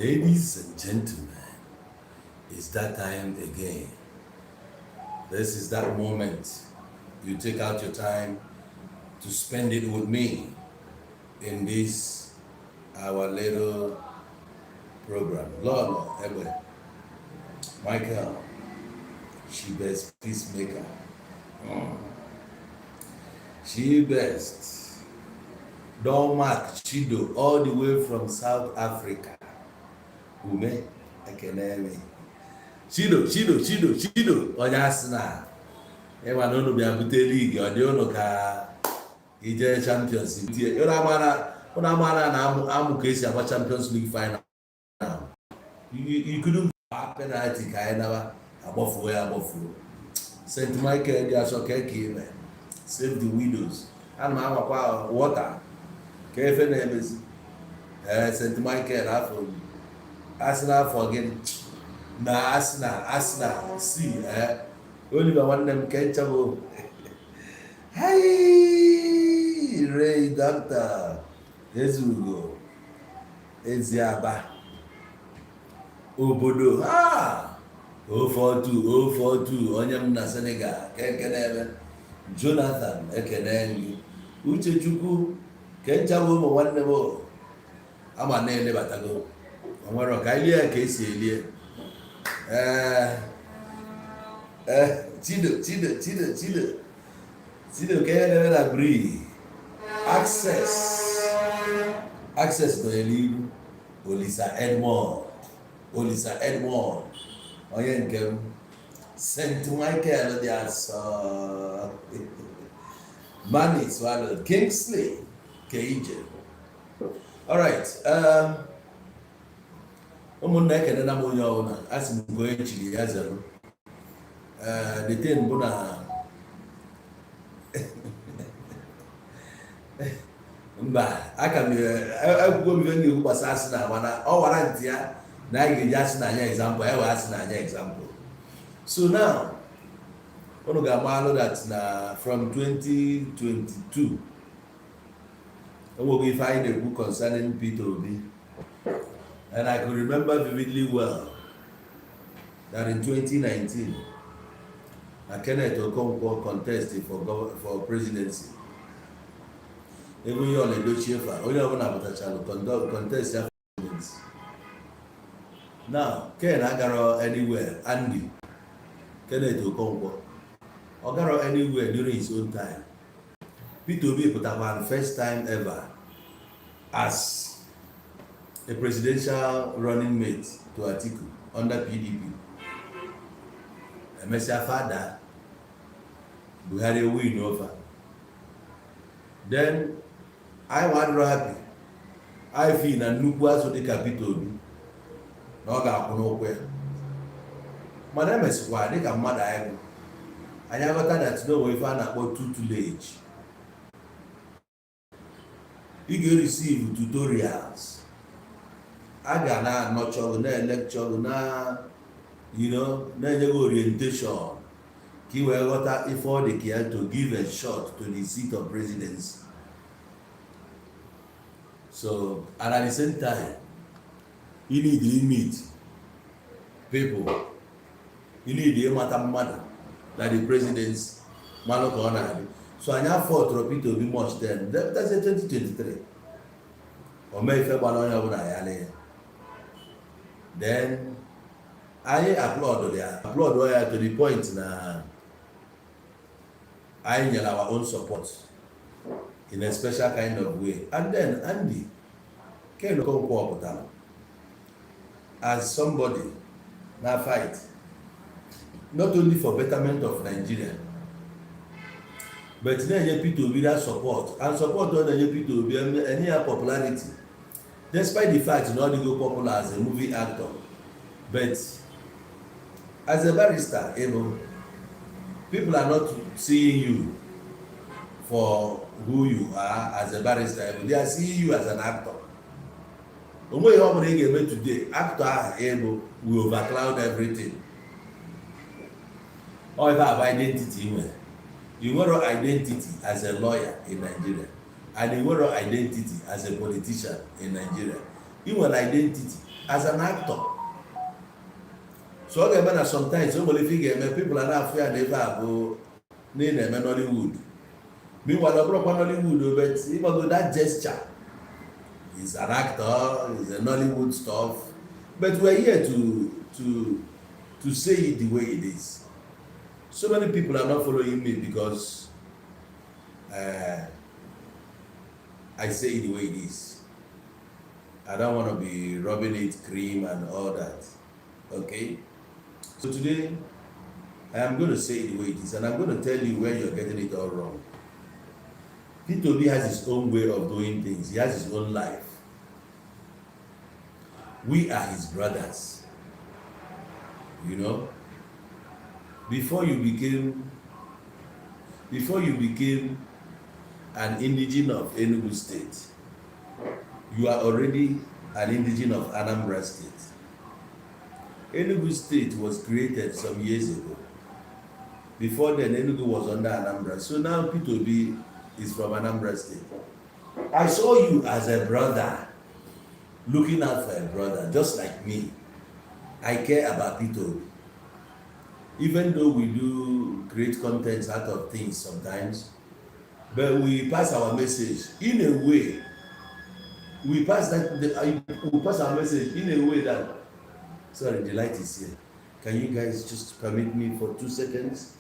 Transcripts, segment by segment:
Ladies and gentlemen, it's that time again. This is that moment you take out your time to spend it with me in this our little program. Lord, Ebwe, Michael, she best peacemaker. Mm. She best. Don Mark Chido, all the way from South Africa. Ume, Ekenemi. Chido, onye Arsenal. Ịma na unu bịa bute ligi, ọ dị unu ka ije Champions League. Unu amara na amụ ka esi agba Champions League final. You couldn't penalty ka anyị naba agbafuo. St. Michael dị asọ ka eke ime. Save the widows. Ana m amakwa water ka efe na-emezi. St. Michael afọ Arsenal for gịnị? Na Arsenal si Oliver Nwannem Kenchabo. Hey, Ray Doctor Ezugo Eziaba Obodo 042 onye m na Senegal Kenebe Jonathan Ekenengi Uchechukwu Kenchabo ụmụ nwanne m ama na-elebatago onwere ọka ilie ka esi elie Chido ka ihe na-eme na bri access nọ eluigwu Olisa Edmond onye nke m St. Michael dị asọ Mani Swallowed Kingsley Keije. Alright, ụmụnna ekene na m onye ọbụla asị m nke onye chiri ya zero the thing bụ na mba aka m ekwugo m ife m ga-ekwu gbasara asị na mana ọ wara ntị ya na anyị ga-eji asị na anya example ya wee asị na anya example. So now unu ga-amalụ that na from 2022 enwego ife anyị na-ekwu concerning Peter Obi, and I could remember vividly well that in 2019 Kenneth Okonkwo contested for presidency. Even you on the Chiefa, only one about contest for presidency. Now, Ken Agaro anywhere, Andy, Kenneth Okonkwo, Agaro anywhere during his own time. P2B put up first time ever as a presidential running mate to Atiku under PDP. Emesia father Buhari win over. Then I was happy. I feel na nnukwu azụ dị ka Peter Obi na ọ ga-akwụ n'ụkwụ ya. Mana emesikwa dị ka mmadụ anyị bụ. Anyị aghọta that no way ife a na-akpọ tutelage. Ị ga-receive tutorials. A ga na-anọchọ na-lecture na na-enye gị orientation ka ị wee ghọta ife ọ dị ka ya to give a shot to the seat of presidency. So, and at the same time, you need to meet people. You need to mata mmadụ that the presidency malụ ka ọ na-adị. So anyị afọ tụrụ Peter Obi much then. That's 2023. O mee ife gbara onye ọbụla ya lee. Then I applaud ya to the point na I nyere our own support in a special kind of way. And then Andy Ken Okonkwo pụtara as somebody na fight not only for betterment of Nigeria but na-enye Peter Obi that support, and support ọ na-enye Peter Obi enye ya popularity despite the fact na ọ dịgo popular as a movie actor, but as a barrister, people are not seeing you for who you are as a barrister. They are seeing you as an actor. Onwe ihe ọ bụla ị ga-eme today, actor ahụ will overcloud everything. Or if I have identity, you nwere identity as a lawyer in Nigeria, and you nwere identity as a politician in Nigeria. You nwere identity as an actor. So okay, man, sometimes somebody figure people are not fair never go near Nollywood. Meanwhile, the Nollywood, but even though that gesture is an actor, is a Nollywood stuff, but we're here to say it the way it is. So many people are not following me because I say it the way it is. I don't want to be rubbing it cream and all that. Okay? So today, I am going to say it the way it is, and I'm going to tell you where you're getting it all wrong. P2B has his own way of doing things. He has his own life. We are his brothers. You know? Before you became an indigene of Enugu State, you are already an indigene of Anambra State. Enugu State was created some years ago. Before then, Enugu was under Anambra. So now P2B is from Anambra State. I saw you as a brother, looking out for a brother, just like me. I care about P2B. Even though we do create contents out of things sometimes, but we pass our message in a way. We pass our message in a way that, sorry, the light is here. Can you guys just permit me for 2 seconds?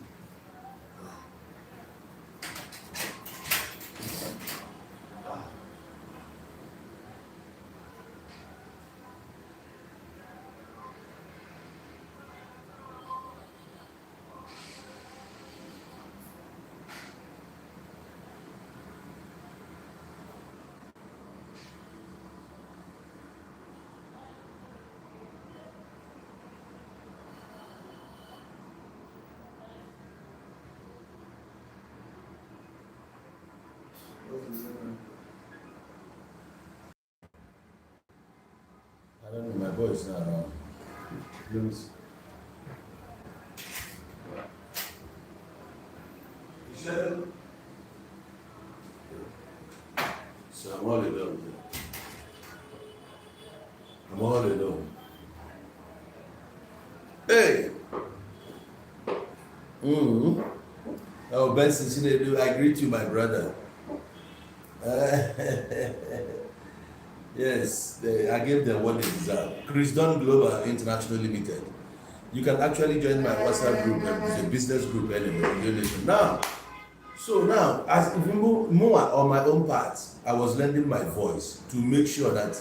I don't know, my voice now. Let me see. So I'm all alone. I'm all alone. Hey! Oh, Benson, I greet you, my brother. Yes, I gave them what they deserve. Chris Dunn Global International Limited. You can actually join my WhatsApp group. It's a business group anyway. Now, as if we move on my own part, I was lending my voice to make sure that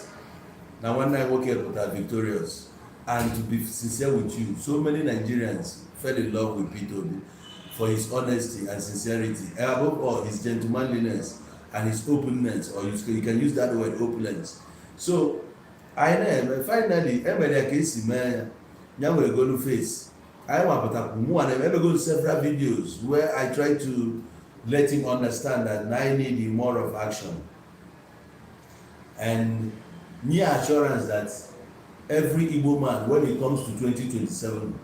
now when I work here with our victorious, and to be sincere with you, so many Nigerians fell in love with P2B for his honesty and sincerity, and above all, his gentlemanliness and his openness, or you can use that word, openness. So, I know, finally, everybody can see me, now we're going to face. I want to go to several videos where I try to let him understand that I need more of action. And near assurance that every Igbo man, when it comes to 2027,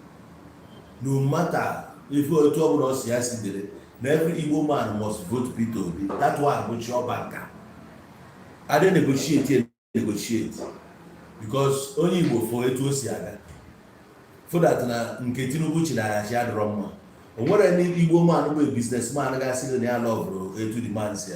no matter if you are talking about Siyasi, every Igbo man must vote P2B. That's why I go to your banker. I don't negotiate. Because only Igbo for it was Siaga. For that, na Nketinu Buchi na Ashad Roma. And what I need Igbo man who a businessman, I got to their love, bro, to the man's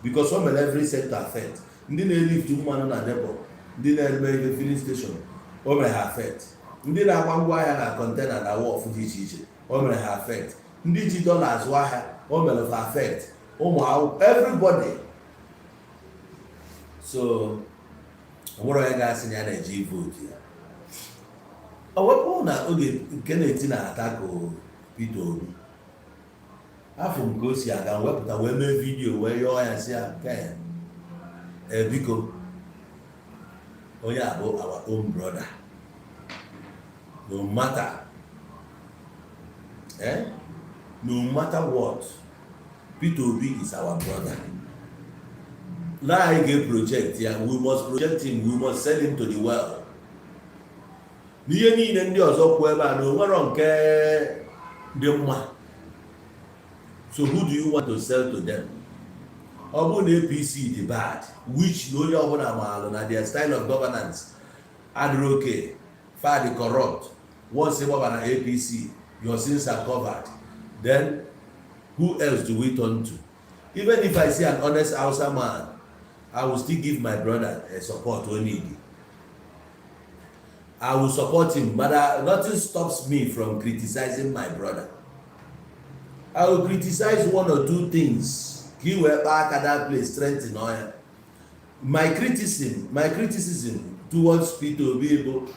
because some every sector affect. Then they live to woman on a depot. Then they make a filling station. Or may have affect. Then I want wire and a container and I walk for this. Or may have affect. $90 wire. Or may have affect. Oh wow, everybody. So, what are you guys in the energy vote here? What Kenneth na attack P2B. After go see again, we put a video where you are say, okay, because we are about our own brother. No matter, no matter what, P2B is our brother. Now I get project here. We must project him. We must sell him to the world. Niye ni ndi ozo kweba no nwere nke dị mma. So who do you want to sell to them? Obu na APC the bad, which no onye obuna maalo na their style of governance Adroke, Fadi corrupt. Once you have an APC, your sins are covered. Then, who else do we turn to? Even if I see an honest Hausa man, I will still give my brother a support when needed. I will support him, but nothing stops me from criticizing my brother. I will criticize one or two things. He will back at that place, strength in oil. My criticism towards Peter will be able,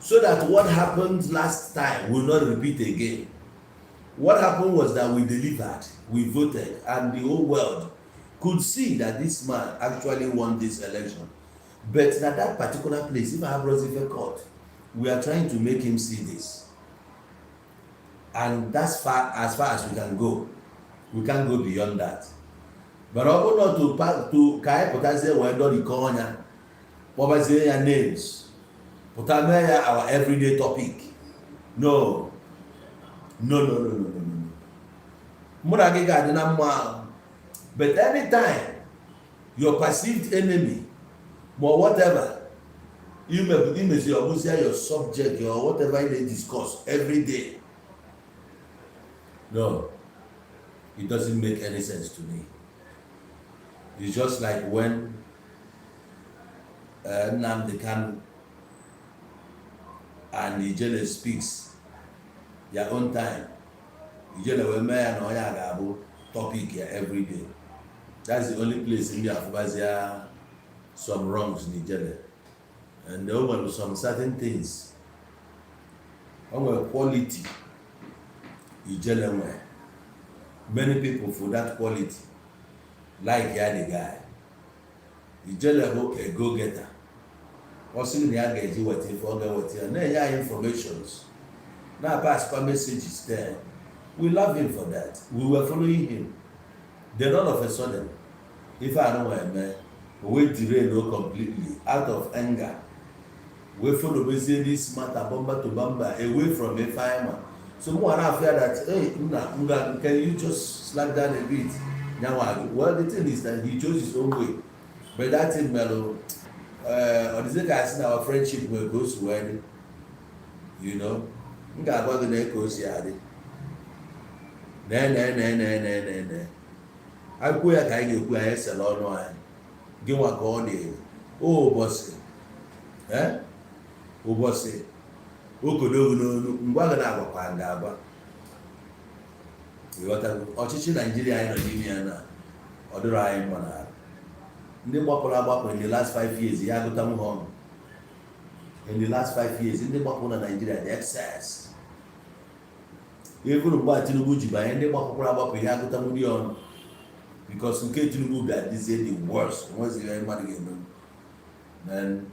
so that what happened last time will not repeat again. What happened was that we delivered, we voted, and the whole world could see that this man actually won this election. But at that particular place, if I have Rosifer Court, we are trying to make him see this. And that's far as we can go. We can't go beyond that. But I'm not to Kai Potasia when do the corner, what was their names? Potamaya our everyday topic. No. But anytime your perceived enemy, or whatever, you may say your subject or whatever they discuss every day. No, it doesn't make any sense to me. It's just like when Nnamdi Kanu and Ijele speaks their own time. Ijele will make an Oyagabu topic here every day. That's the only place in the Afubazia some wrongs in Ijele. And there were some certain things. Our quality, Ijele were. Many people for that quality, like the guy. Ijele a go-getter. Also, the guy is waiting for and then informations. Now pass messages there. We love him for that. We were following him. Then all of a sudden, if I know where man, we derail completely out of anger. We follow this matter bomba to bamba away from a fireman. So more I fear that hey, can you just slack down a bit? Now, well, the thing is that he chose his own way. But that thing, Melo, on the second, I see our friendship will go to wedding. You know, nga about the neck goes yadi. Ne. I go ya kai go ya salon no ai. Give wa go dey. Oh boss. O boss. O kodo no ngwa ga na agba nga aba. We wata ọchịchị Nigeria anyị nọ n'ime ya na ọdụrụ anyị mma na ndị gbapụrụ agbapụ in the last 5 years ya agụta m ọnụ. In the last 5 years ndị gbapụrụ na Nigeria the excess. Even mgbe Tinubu ji banye ndị gbapụrụ agbapụ ya agụta m ndị ọnụ. Because nke Tinubu bịa dizie the worst. Once you mmadụ ga-eme. Then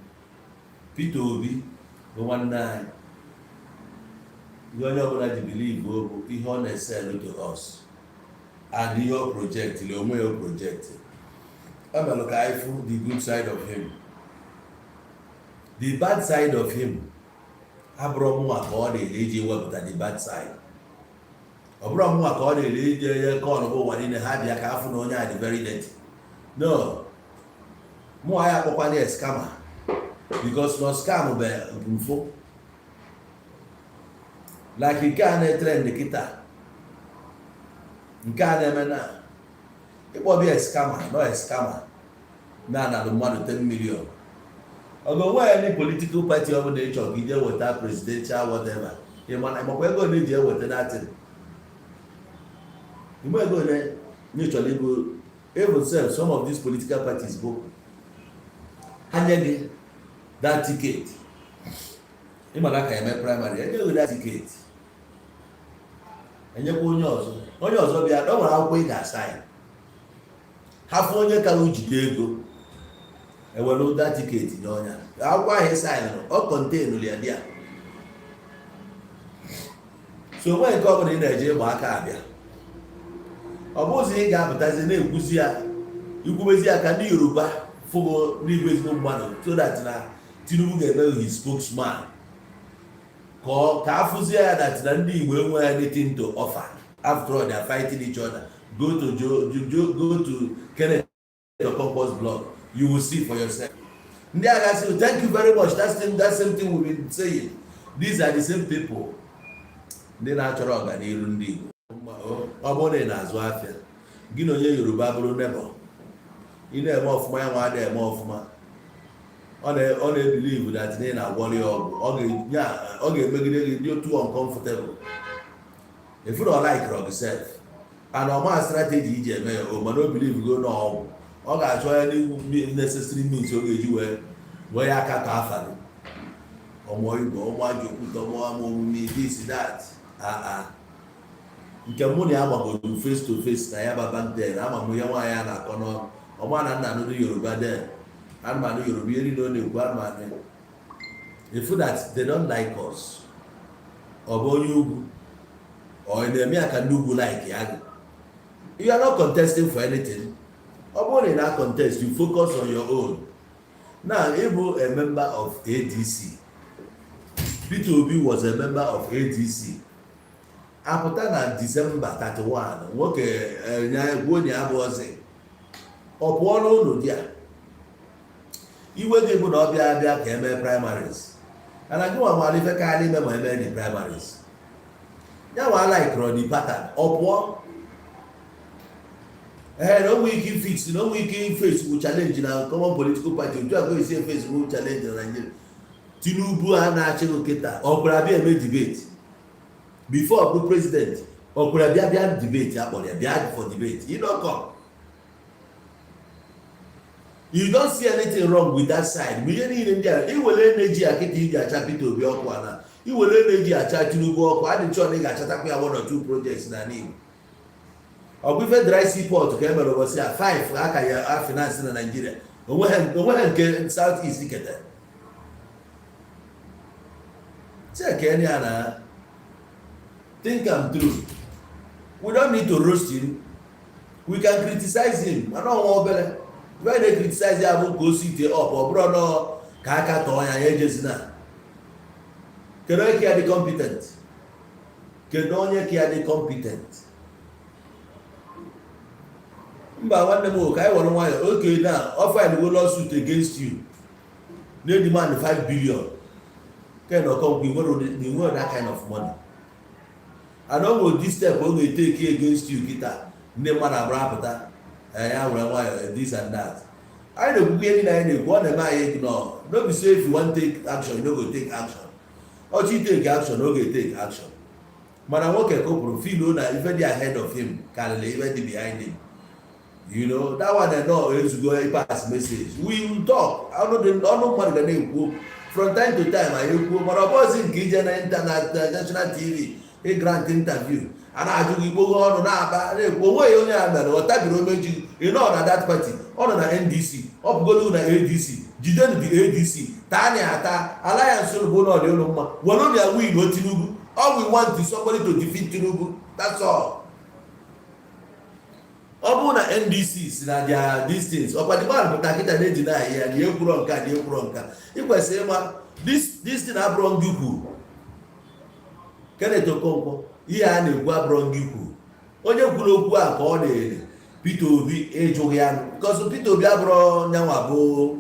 Peter Obi bụ nwanne anyị. You only to believe ihe ọ na-esel to us and your project, the onwe project. I'm look at the good side of him. The bad side of him, Abraham Akode Leji work at the bad side. Abraham Akode Leji call over one in the hard yakafu no at the very dead. No. More I have a scammer. Because no scam be like you can't trend the guitar. You can't now. It will be a scammer, not a scammer. Now, the money 10 million. Although where any political party of nature, you deal with that presidential, whatever. You want I'm going to deal with that. You might go there, mutually go. Even sell some of these political parties go. Handed that ticket. You might like a primary, I deal with that ticket. And you also be a don't have way that sign. Half one year can go. And we'll know that ticket in Onya. I'll buy his sign or contain only a dear. So when government in Nigeria, Macabia. Opposing advertising name Guzia, you go see a candy Yoruba for leave money so that Tinubu get his spokesman. Call Kafuzia that Nandi will have anything to offer. After all, they are fighting each other. Go to Kenneth Okonkwo's blog. You will see for yourself. Thank you very much. That same thing we've been saying. These are the same people. Ndị na-achọrọ ọganiru ndị Igbo. Ọ bụrụ na ị na-azụ afịa, gị na onye Yoruba bụrụ nebo, ị na-eme ọfụma ya nwa adịghị eme ọfụma. Ọ na-ebelieve that ị na-agwọrọ ya ọgwụ. Ọ ga-emegide gị dị otu uncomfortable. If you don't like yourself, and ọma strategy iji eme ya, mana o believe go n'ọgwụ. Ọ ga-achọ ya necessary means ọ ga-eji wee ya aka ka afa gị. Ọmụ Igbo, ọmụ Ajokwuta, ọmụ Amụmị, this that. Nke mụ na ya gbagoro face to face na ya baba den ama m ya nwaanyị a na-akọ n'ọnụ ọma na nna nụrụ Yoruba den anụmanụ Yoruba eri na ọ na-ekwu anụmanụ efu that they don't like us. Ọ bụ onye ugwu ọ na-eme ya ka ndị ugwu like ya gị. You are not contesting for anything. Ọ bụrụ na ị na-contest, you focus on your own. Now, Ibu a member of ADC. Peter Obi was a member of ADC. Apụta na December 31, nwoke onye abụọzi ọ pụọ n'ụlọ di ya. Iwe gị bụ na ọ bịa ka eme primaries. Ana gị nwa mara ife karịa ime ma eme the primaries. Ya nwa like the pattern ọ pụọ. Na onwe ike fix, na onwe ike face with challenge na common political party. Otu a ga-esi face with challenge na Nigeria. Tinubu a na-achị nkịta ọ kwara bịa eme debate. Before the president, or could have been debate, for debate. You don't come. You don't see anything wrong with that side. We don't need India. You will energy a kitty chapter to be okwana. You will energy a chat to go. I didn't show a chat one or two projects in a name. Or with a dry seaport to come over say 5 Akaya finance in Nigeria. When Southeast ticket. Say Kenya. Think I'm through. We don't need to roast him. We can criticize him. I don't want better. When they criticize him, I will go sit it up. Or bro, no, Kaka Toya edges now. Can I care the competent? Can only care the competent? But one more, I want to why. Okay, now offer the lawsuit against you. They demand 5 billion. Can Okonkwo we want that kind of money. I don't know this step when we take against you, Kita. Name man abrapata. This and that. I don't get any one am I ignore. Don't be say if you want to take action, you don't go take action. Or you take action, don't go take action. But I work a couple feel that even they are ahead of him, can even behind him. You know, that one I know is to go pass message. We will talk. I don't know what the name from time to time. I will but I was in Kitchen International TV. A grant interview, and I do go on now. Only or you know that party, on an NDC, up go to the ADC, didn't the ADC, Tanya Alliance so go on the Oloma. We're not there, we go Tinubu. All we want is somebody to defeat Tinubu. That's all. Up on the NDCs that they are these things. Up at the man, but I can't deny here, the Okonkwo. If I say, this thing I brought you. Kenneth Okonkwo ihe a na-egwu abụrụ ngị kwu onye kwuru okwu a ka ọ na-ele Peter Obi ejụghị ya because Peter Obi abụrụ nyanwa bụ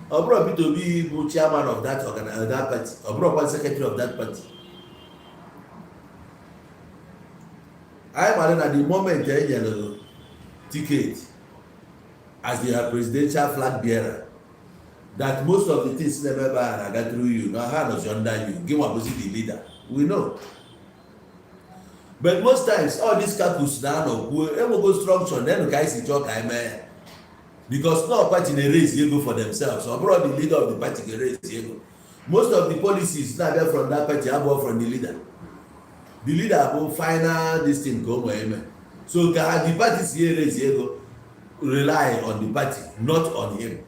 ọ bụrụ Peter Obi bụ chairman of that party ọ bụrụ secretary of that party. I mara na the moment e nyere ticket as the presidential flag bearer that most of the things never got through you now hand was under you give one was the leader. We know. But most times, all these couples now will go structure, then the guys talk, because no party they raise ego for themselves. So abroad the leader of the party can raise ego. Most of the policies now there from that party, above from the leader. The leader will final this thing go so the parties here raise ego rely on the party, not on him.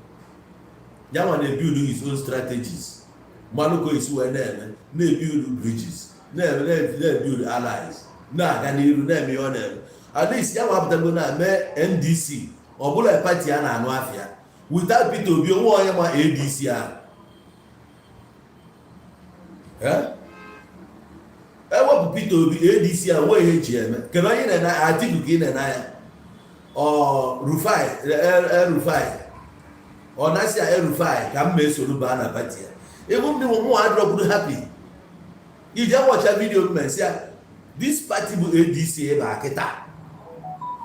That one they build his own strategies. Maluko is where they build bridges, they build allies. Nah, can you name your name? At least you have to go now, NDC or Bula Party and Anwafia. Without Peter Obi, who am ADC? Eh? I want Peter Obi ADC and where HM. Can I in I think again and I or Rufai, Rufai or Nasia Erufai, come Mesolubana Patia. Even the more I drop happy. You just watch a video, man, say, this party will ADC Baketa.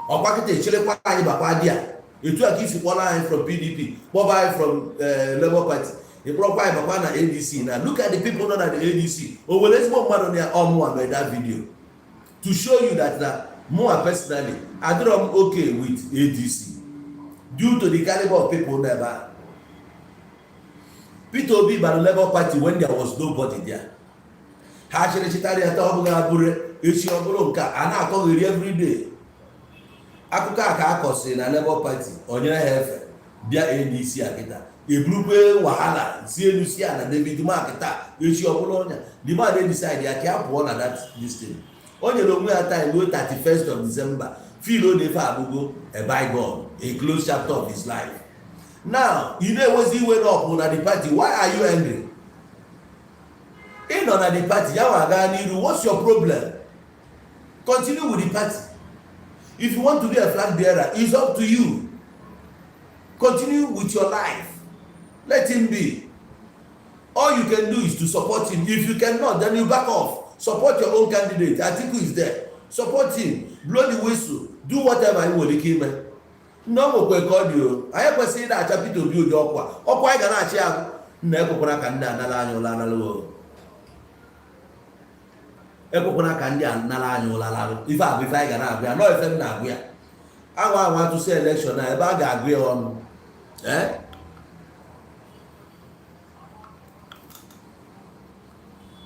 Or Pakete, Chile Bapadia. You took a kiss from PDP, Bobby from Labour Party. You brought by Babana ADC. Now look at the people not at the ADC. Oh, well, let's go on their own one by that video. To show you that more personally, I don't am okay with ADC. Due to the caliber of people never. Peter Obi by the Labour Party when there was nobody there. Actually, Chitaria Tabugabure, Ishiobuka, and I call it every day. Akuka Kakos in a Labour Party, on your health, their ADC Akita. A group Wahala, Lucia, and David Marketa, Ishiobulonia. The man they decide they can't one at that listing. On your long time, go 31st of December, Philo de Fabugo, a bygone, a closed chapter of his life. Now, you know what he went up on the party. Why are you angry? In on the party, what's your problem? Continue with the party. If you want to be a flag bearer, it's up to you. Continue with your life. Let him be. All you can do is to support him. If you cannot, then you back off. Support your own candidate. Atiku is there. Support him. Blow the whistle. Do whatever you want to keep. No more record you. I have said that chapter to build your power. Or quite an archer. Never put a candle. If I can have, I know if I'm not here. I want to say election now. If I agree on,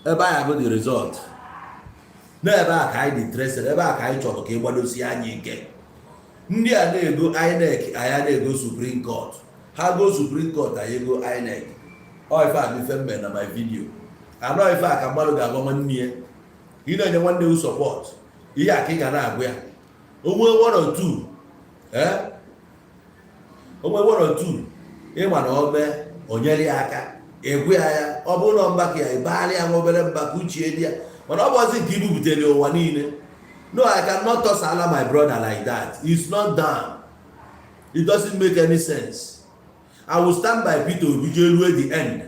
if I have the result, never I interest, never I talk. Okay, what do you see? I get. India they go INEC, I go Supreme Court. How go Supreme Court? I go INEC. Or if I defend men on my video, I know if I can borrow the government near. You know the one they will support. Yeah, King and Aguia. Over 1 or 2. Over 1 or 2. Eman Obe, Onyeliaka, Eguia, Obono Bakia, Bali, and Obel Bakuchi. But I wasn't giving with the one. No, I cannot toss Allah my brother like that. It's not done. It doesn't make any sense. I will stand by Peter Obi at the end.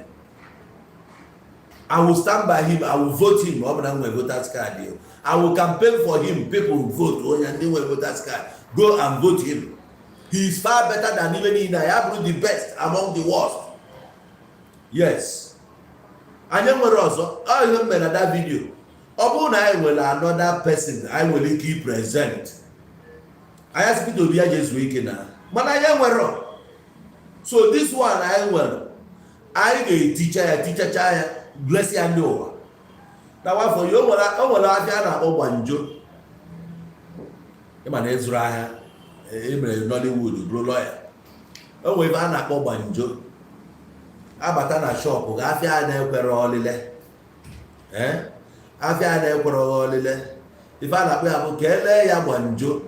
I will stand by him. I will vote him. I will campaign for him. People will vote. Go and vote him. He is far better than even in Ayabu, the best among the worst. Yes. And then also, I remember that video. Upon I will another person. I will keep present. I asked people to be just weekend now. But I am wrong. So this one I will. I a teacher child. Bless you know. Now for you, I will have Obanjo. Man Ezra, Nollywood, blue lawyer. Oh, we've an Obanjo. Abatana shop, Afia never all Afia never all if I have Kele Yabanjo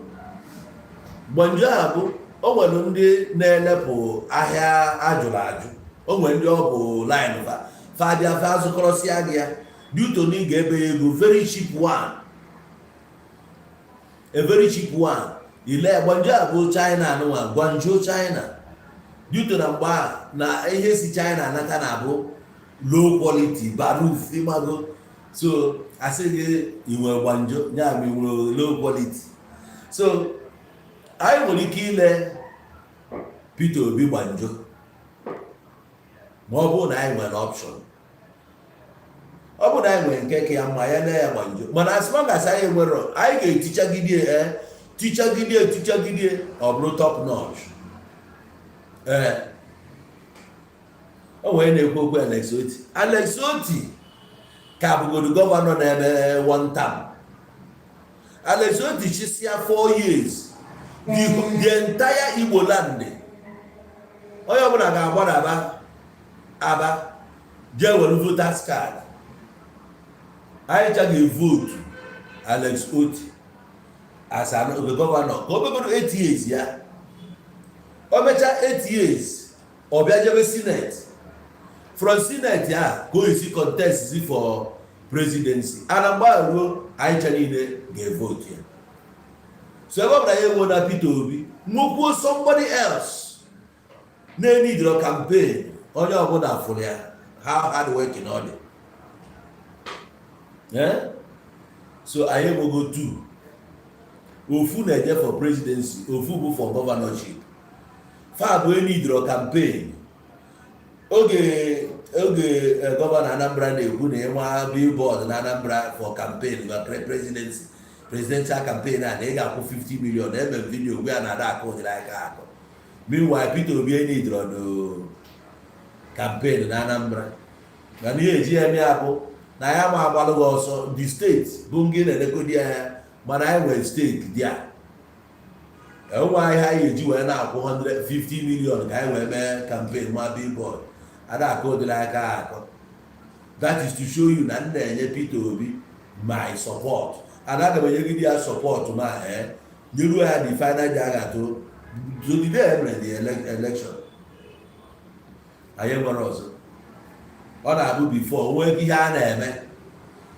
Bonjabu, oh, well, Nelepo, Ahia Ajulaju, oh, when you're line over. Father Faso Crosiagia, due to me gave a very cheap one. A very cheap one. He left Banjabo China, no one, Guangzhou China. Due to the na AHC China, Natanabo, low quality, Baruf, Imago. So I said, you were Guangzhou, now we were low quality. So I will kill Peter Obi Guangzhou. More than I an option. Obu I went keke and my banjo. But as long as I were I get teacher Gideon, or blow top notch. Oh, when they go to Alex Oti, Cabu the governor there one time. Alex Oti, she's here 4 years. The entire Igbo land. Oh, you're going to go Abba, there will voters card. I take a vote, Alex Oti, as the governor. Go to 8 years, yeah. Or better 8 years, or be a Senate. From Senate, yeah, go and see contest for presidency. And I'm about I get vote here. So I'm going to Peter Obi, no somebody else. na-need your campaign onye ọbụla fụrụ ya how hard working ọ dị. So anyị enwego two. Ofu na-eje for presidency, ofu bụ for governorship. Fa bụ need your campaign. Oge gọvanọ Anambra na-ekwu na enwe billboard na Anambra for campaign for presidency, presidential campaign a na ị ga-akwụ 50 million eme video gwe a na-ada akụ dịrị aka akụ. Meanwhile, Peter Obi need no campaign na Anambra. Na ihe eji eme abụ na ya ma agbalụ ọsọ the state bụ ngị na-elekodi ya mana anyị nwere steeti dị a. Enwe anyị ha eji wee na-akwụ 150 million ka anyị wee mee campaign ma billboard. Ada akụ dịrị aka akụ. That is to show you na m na-enye Peter Obi my support. And aga m enyegide ya support ma nyeruo ya the final day a ga-atụ so the day emere the election. Anyị nwere ọzọ. Ọ na-abụ before onwe ihe a na-eme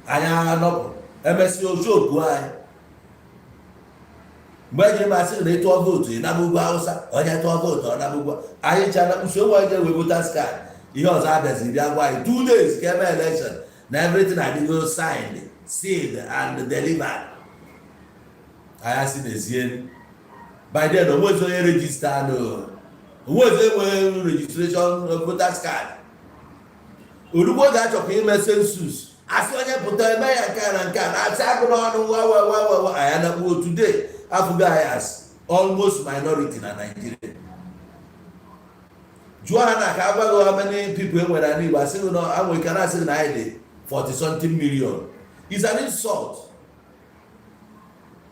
anyị anọpụ emesi ojoku anyị mgbe eji masị na ịtụọ vootu ịnabụgwa Hausa onye tụọ vootu ọ nabụgwa anyị chana usoro onye wee voters card ihe ọzọ abịazi bịa gwa anyị 2 days ka eme election na everything adịgo signed, sealed and delivered. Anyị si n'ezie by then onwezi onye register no onwezi enwe registration voters card. Olugbo ga-achọkwa ime census asị onye pụta eme ya nke na nke na asị agụ n'ọnụ wa anyị anakpuo today afụgo anyị as almost minority na Nigeria. Jụọ ha na ka agwaghị how many people e nwere n'Igbo asị gị na anwe ike na-asị na anyị dị 40-something million. It's an insult.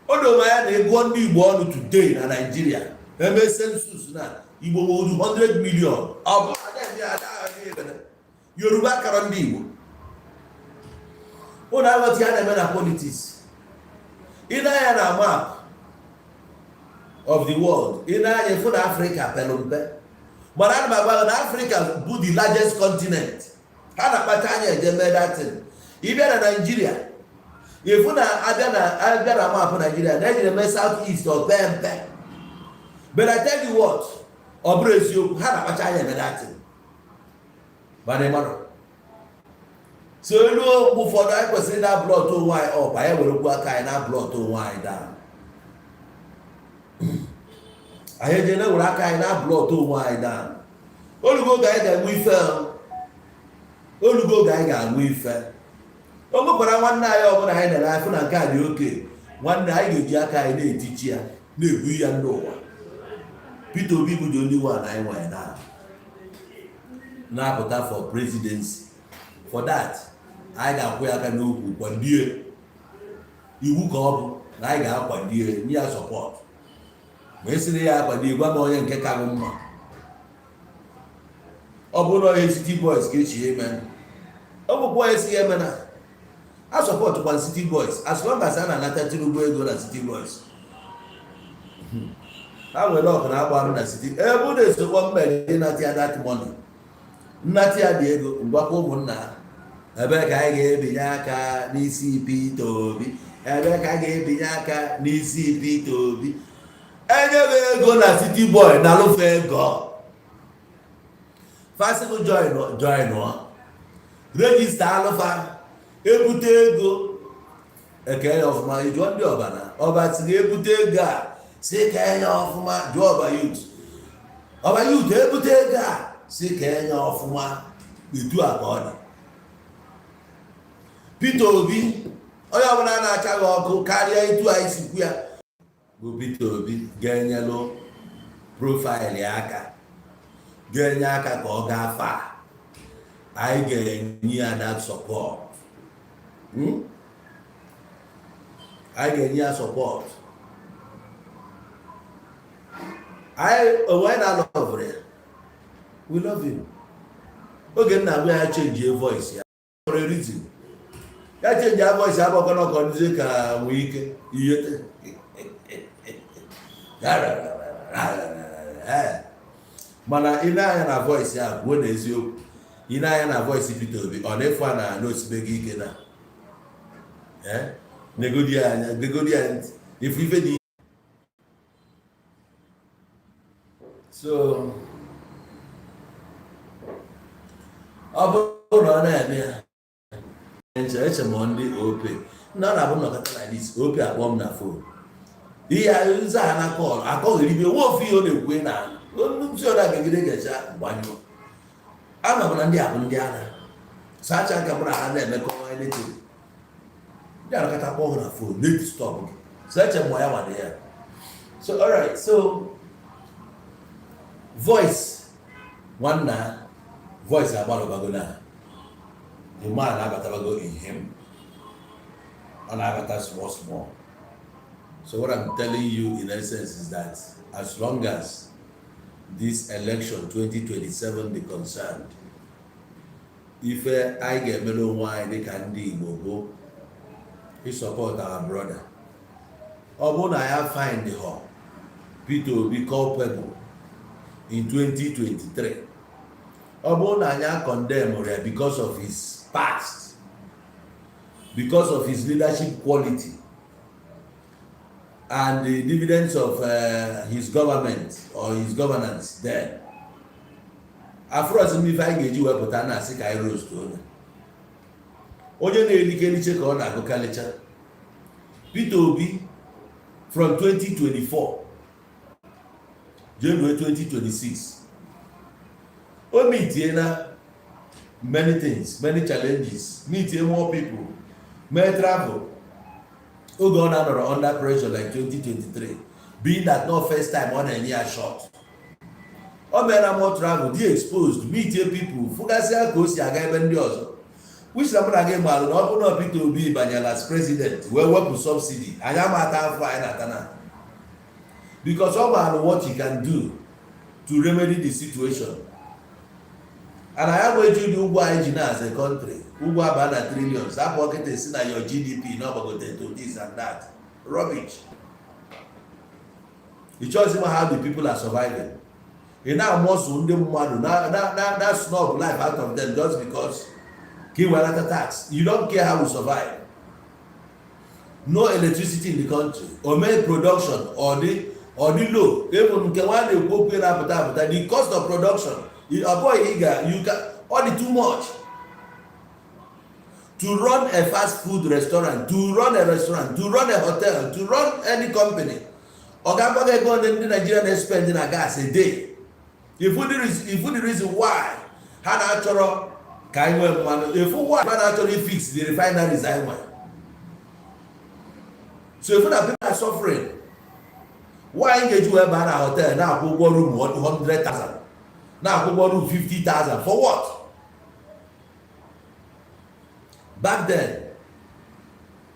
O doma ya na ego ndị Igbo ọnụ today na Nigeria eme census na Igbo nwere 100 million. Ọ bụ Yoruba kara ndị Igbo. Ụnụ aghọta ya na-eme na politics. Ị na-anya na map of the world, ị na-anya efu na Africa pelu mpe. Mana ana m agwa na Africa bụ the largest continent. Ha na-akpata anya eje mee datin. Ị bịa na Nigeria, efu na abịa na map Nigeria na ejiri eme South East or mpe. But I tell you what, ọ bụrụ eziokwu ha na-akpata anya eme datin. Mana ịmara so elu ụfọdụ anyị kwesịrị na blọt onwe anyị ọpa anyị werekwu aka anyị na blọt onwe anyị daa. Anyị eje na-ewere aka anyị na blọt onwe anyị daa. Olugo oge anyị ga-enwe ife olugo oge anyị ga-enwe ife o nwekwara nwanne anyị ọbụla anyị nere afụ na nke a dị oke nwanne anyị ga-eji aka anyị na-etichi ya na-ebu ya ndị ụwa. Peter Obi bụ dị only one anyị nwere na-apụta for presidency. For that, anyị ga-akwụ ya aka n'okwu kwandie iwu ka ọ bụ na anyị ga-akwandie nye ya support. Ma esiri ya akwandie gwa m onye nke ka bụ mma. Ọ bụrụ na onye City Boys ka echi eme ọ bụkwa onye si eme na a support kwa City Boys as long as a na-anata Tinubu ego na City Boys. Ha nwere ọkụ na-agba na City ebe ọ na-esokwa mmeri ịnata ya that money. Nnati ya dị ego ngwakwa ụmụnna ebe ka anyị ga-ebinye aka n'isi Peter Obi ebe ka anyị ga-ebinye aka n'isi Peter Obi enyebe ego na City Boy na alụfe ego fasibu join regista alụfa ebute ego ekenye ọfụma ijụọ ndị ọbana ọba tinye ebute ego a si kenye ọfụma jụọ ọba yut ebute ego a si kenye ọfụma etu a ka ọ dị. Peter Obi onye ọbụla na-acha gị ọkụ karịa etu anyị sikwu ya bụ Peter Obi ga-enyelụ profaịlụ ya aka ga-enye aka ka ọ gaa fa anyị ga-enye ya that support. Anyị ga-enye ya support. Anyị onwe na-alọvụrụ ya we love him. Oge nna agwa ya change a voice ya for a reason. Ya change a voice ya bụkwa na ọkọdụzie ka nwee ike ihe mana ị na-anya na voice ya kwuo n'eziokwu. Ị na-anya na voice Peter Obi ọ na-efu a na n'osibeghị ike na negodi anya ntị ife dị. So Ọbụna na-eme ya eche m ndị ope na ọ na-abụ nnọkọta na dis ope akpọ m na fon ihe nza ha na kọl akọghịrị ibe nwe ofu ihe ọ na-ekwe na ntị ọ na-agagide gacha gbanyụọ ama m na ndị abụ ndị agha sacha nka mụ na ha na-emekọ anything ndị anakọta kpọ na fon na-eti stọp gị seche m ya nwadị ya so alright so voice nwanna voice agbalụbago na the man agatabago in him and agata small. So what I'm telling you in essence is that as long as this election 2027 be concerned, if I get mellow wine, they can go, he support our brother. Although I have find the hall, Peter will be culpable in 2023. Although I condemn because of his past, because of his leadership quality, and the dividends of his government or his governance there. After as if I get you up, I see I rose to onye na-elike eliche ka ọ na-agụkalicha Peter Obi from 2024 January 2026 o meetie na many things, many challenges, meetie more people, may travel oge ọ na-anọrọ under pressure like 2023 being that no first time ọ na-enye ya shot o mere more travel, dị exposed, meetie people, fụgasịa ka o si aga ebe ndị ọzọ which na mụna gị malụ na ọ bụrụ na Peter Obi banyere as president wee wepụ subsidy anyị amata afọ anyị na-ata na because ọ maara what he can do to remedy the situation and anyị agbaji ụdị ụgwọ anyị ji na as a country ụgwọ aba na trillions apụ ọkịta si na your GDP na ọgbagote to this and that rubbish. It shows him how the people are surviving. Ị na-amụsụ ndị mmadụ na snob life out of them just because he will not tax. You don't care how we survive. No electricity in the country, or main production, or the low. Even the cost of production, you can only too much. To run a fast food restaurant, to run a restaurant, to run a hotel, to run any company, the Nigerian spending a gas a day. If the reason why, Hana if who actually fix the refineries I want. So if people are suffering, why engage you about a hotel now go room 100,000, now go room 50,000 for what? Back then,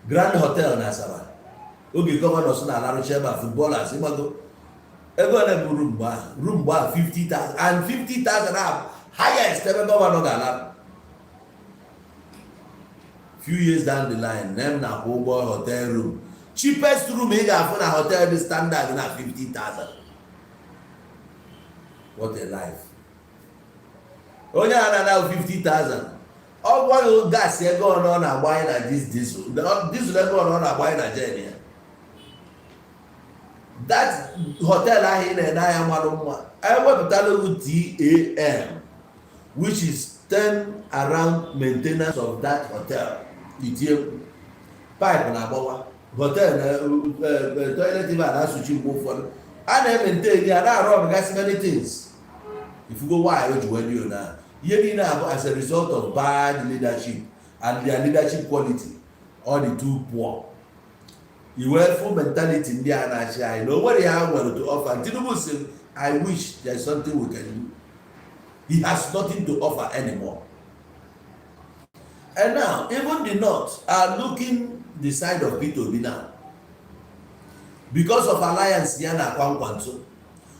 Grand Hotel Nasaba, Ogi governors na Larocheba footballers, everyone room bar 50,000 and 50,000 up highest ever governor. Few years down the line, them na Obo hotel room. Cheapest room in a hotel the standard na 50,000. What a life. Only now 50,000. All one gas here going on and buying at this will going on and buying at Nigeria. That hotel I in and I went to tell TAM, which is 10 around maintenance of that hotel. Pipe na agbawa hotel toilet even na switch go for and maintain ya na run gas many things. If you go why you when you na here now as a result of bad leadership and their leadership quality all the too poor. You full mentality in there and I know what they have well to offer. Tinubu say I wish there is something we can do. He has nothing to offer anymore. And now, even the North are looking the side of Peter Obi now. Because of alliance, Yana Kwankwanso.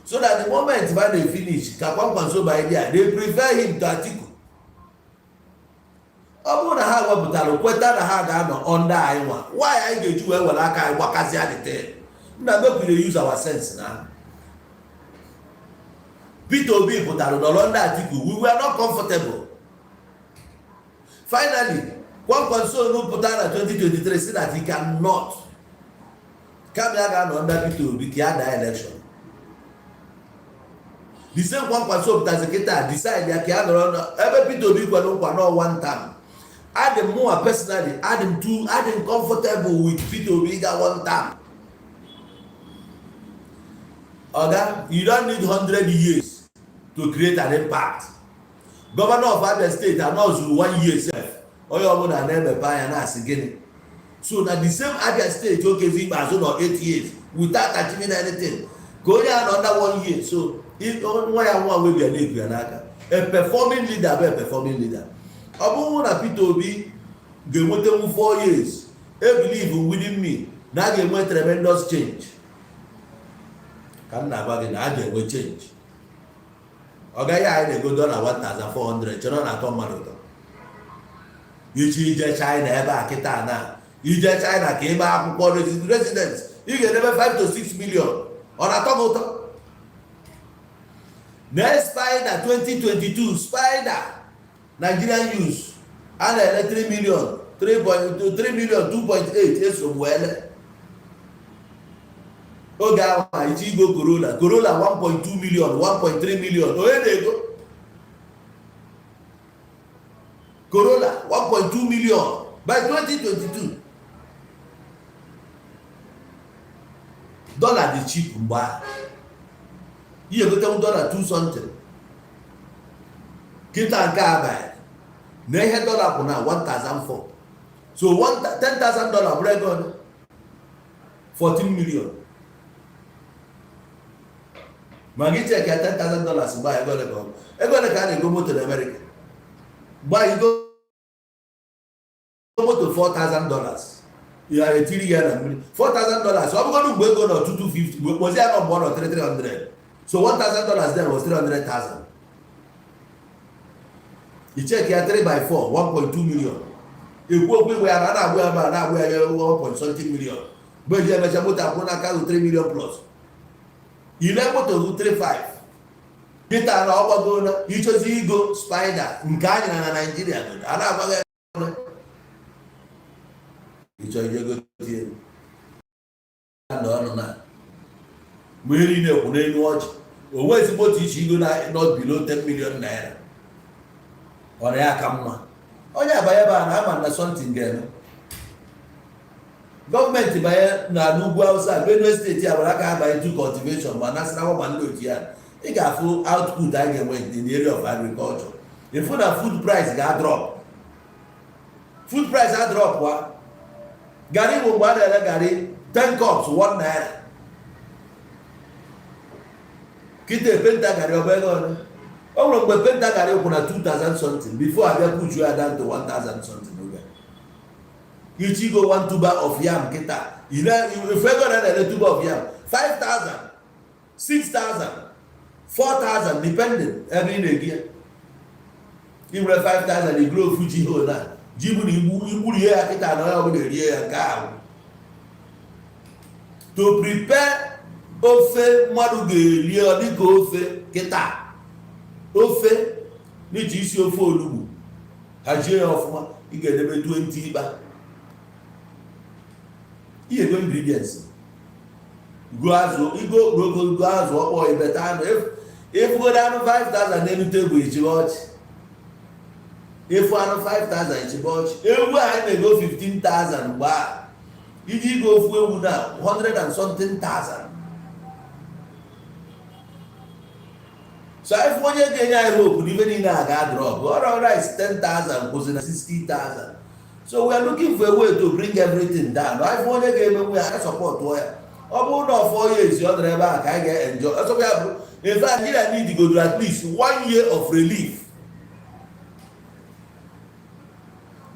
So that the moment when they finish, Kwankwanso by there, they prefer him to Atiku. Why I get you well, I wakazi at the tail. Now, we use our sense now. Peter Obi put out no longer Atiku. We were not comfortable. Finally, one console no put out 2023 said that he cannot come here under Peter Obi the election. the same one person that Zeketa decide that every Peter Obi no one time. Add more personally, add him comfortable with Peter Obi one time. Okay, you don't need 100 years to create an impact. Governor of Abia State announced 1 year self. Or you want to name a buy and ask again. So now the same Abia State okay him as or 8 years without achieving anything. Go down under 1 year. So if why I want to be a performing leader, be a performing leader. Abu na Peter Obi go with 4 years. I believe within me. Now they want tremendous change. Can never get now they will change. Okay, I go down at 1,400. You're not at all money. You see China ever kita na. You China came back for residents. You get never 5 to 6 million on a total. Next Spider 2022 Spider Nigerian use and 3 million 3 million 2.8 is from well. Oga I go Corolla 1.2 million 1.3 million. Where they go? Corolla 1.2 million by 2022. Dollar the cheap mba. You go tell dollar 2 something. Kita nka buy. Na dollar na 1,004. So $10,000 break on 14 million. Magi check $10,000 buy go. Ego can go to America. Buy you go to $4,000. You are a 3 year and $4,000. So I'm going to go to 250. Was there not more or 300? So $1,000 then was 300,000. You check here 3 by 4, 1.2 million. If we are not 1 something million. But you have a 3 million plus. You never to 3.5. Peter na ọgba go na ichozi ego Spider nke anyị na Nigeria do ana agbaga icho ego tie na ọnụ na mweri na ekwu n'elu ọjị o wezi moto ichi ego na not below 10 million naira ọ na ya ka mma onye abanye ba na ama na something game gọọmenti banye na n'ugwu Hausa Benue State abara ka abanye to cultivation ma Nasarawa ma ndị otu ya. You got full output in the area of agriculture. If the food price got drop, food price got drop. What? Gari will buy the gari 10 cups 1 naira. Kite penta gari obegon. Oh, look, but penta gari open 2,000 something before I put you down to 1,000 something. You go 1 tuber of yam kita. You know, if I go down a tuber of yam, 5,000, 6,000. 4,000 depending every day. If you 5,000, you grow Fuji hole now. To prepare ofe maruge liodiko ofe kita ofe ni isi ofe olugu hajie ofuma you get ebe 20 ba. Here go ingredients. Go as or better. If we go down 5,000, then you take with watch. If we are 5,000, it's watch. If we are go 15,000, wow. If you go for 100 and something thousand. So if one year again, I hope even in a drop, or rice 10,000 goes in 60,000. So we are looking for a way to bring everything down. If one year again, we are support where. About 4 years, you're back. I get enjoy. So we have, in fact, I need to go to at least 1 year of relief.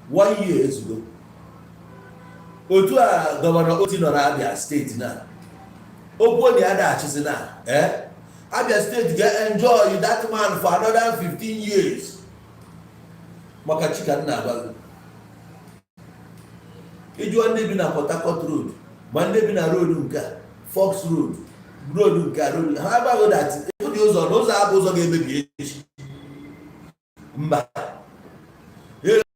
1 year ago. Otu a Governor Otino Abia State now. Open the other arches now. Abia State get enjoy that man for another 15 years. Makachika na bagu. Ijo ande bi na Port Harcourt Road. Monday be na road nka Fox Road nka road how about that if those are ga-emebi echi mba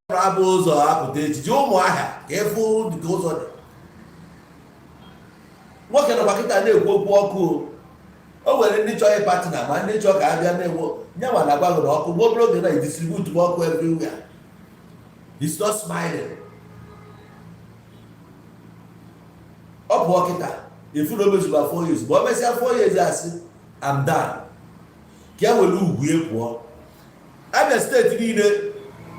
abụ ụzọ apụta echi ụmụ ahịa ka efu dị ụzọ dị nwoke na gbakịta na-ekwu okwu ọkụ o nwere ndị chọrọ partner ma ndị chọrọ ka abịa na-ewo nyanwa na-agwa gị na ọkụ obere oge na distribute m ọkụ everywhere. He's not smiling. Ọ bụ ọkịta ifu na omezuba 4 years ma o mesịa 4 years asị I'm done ka e were ugwu pụọ. Abia steeti niile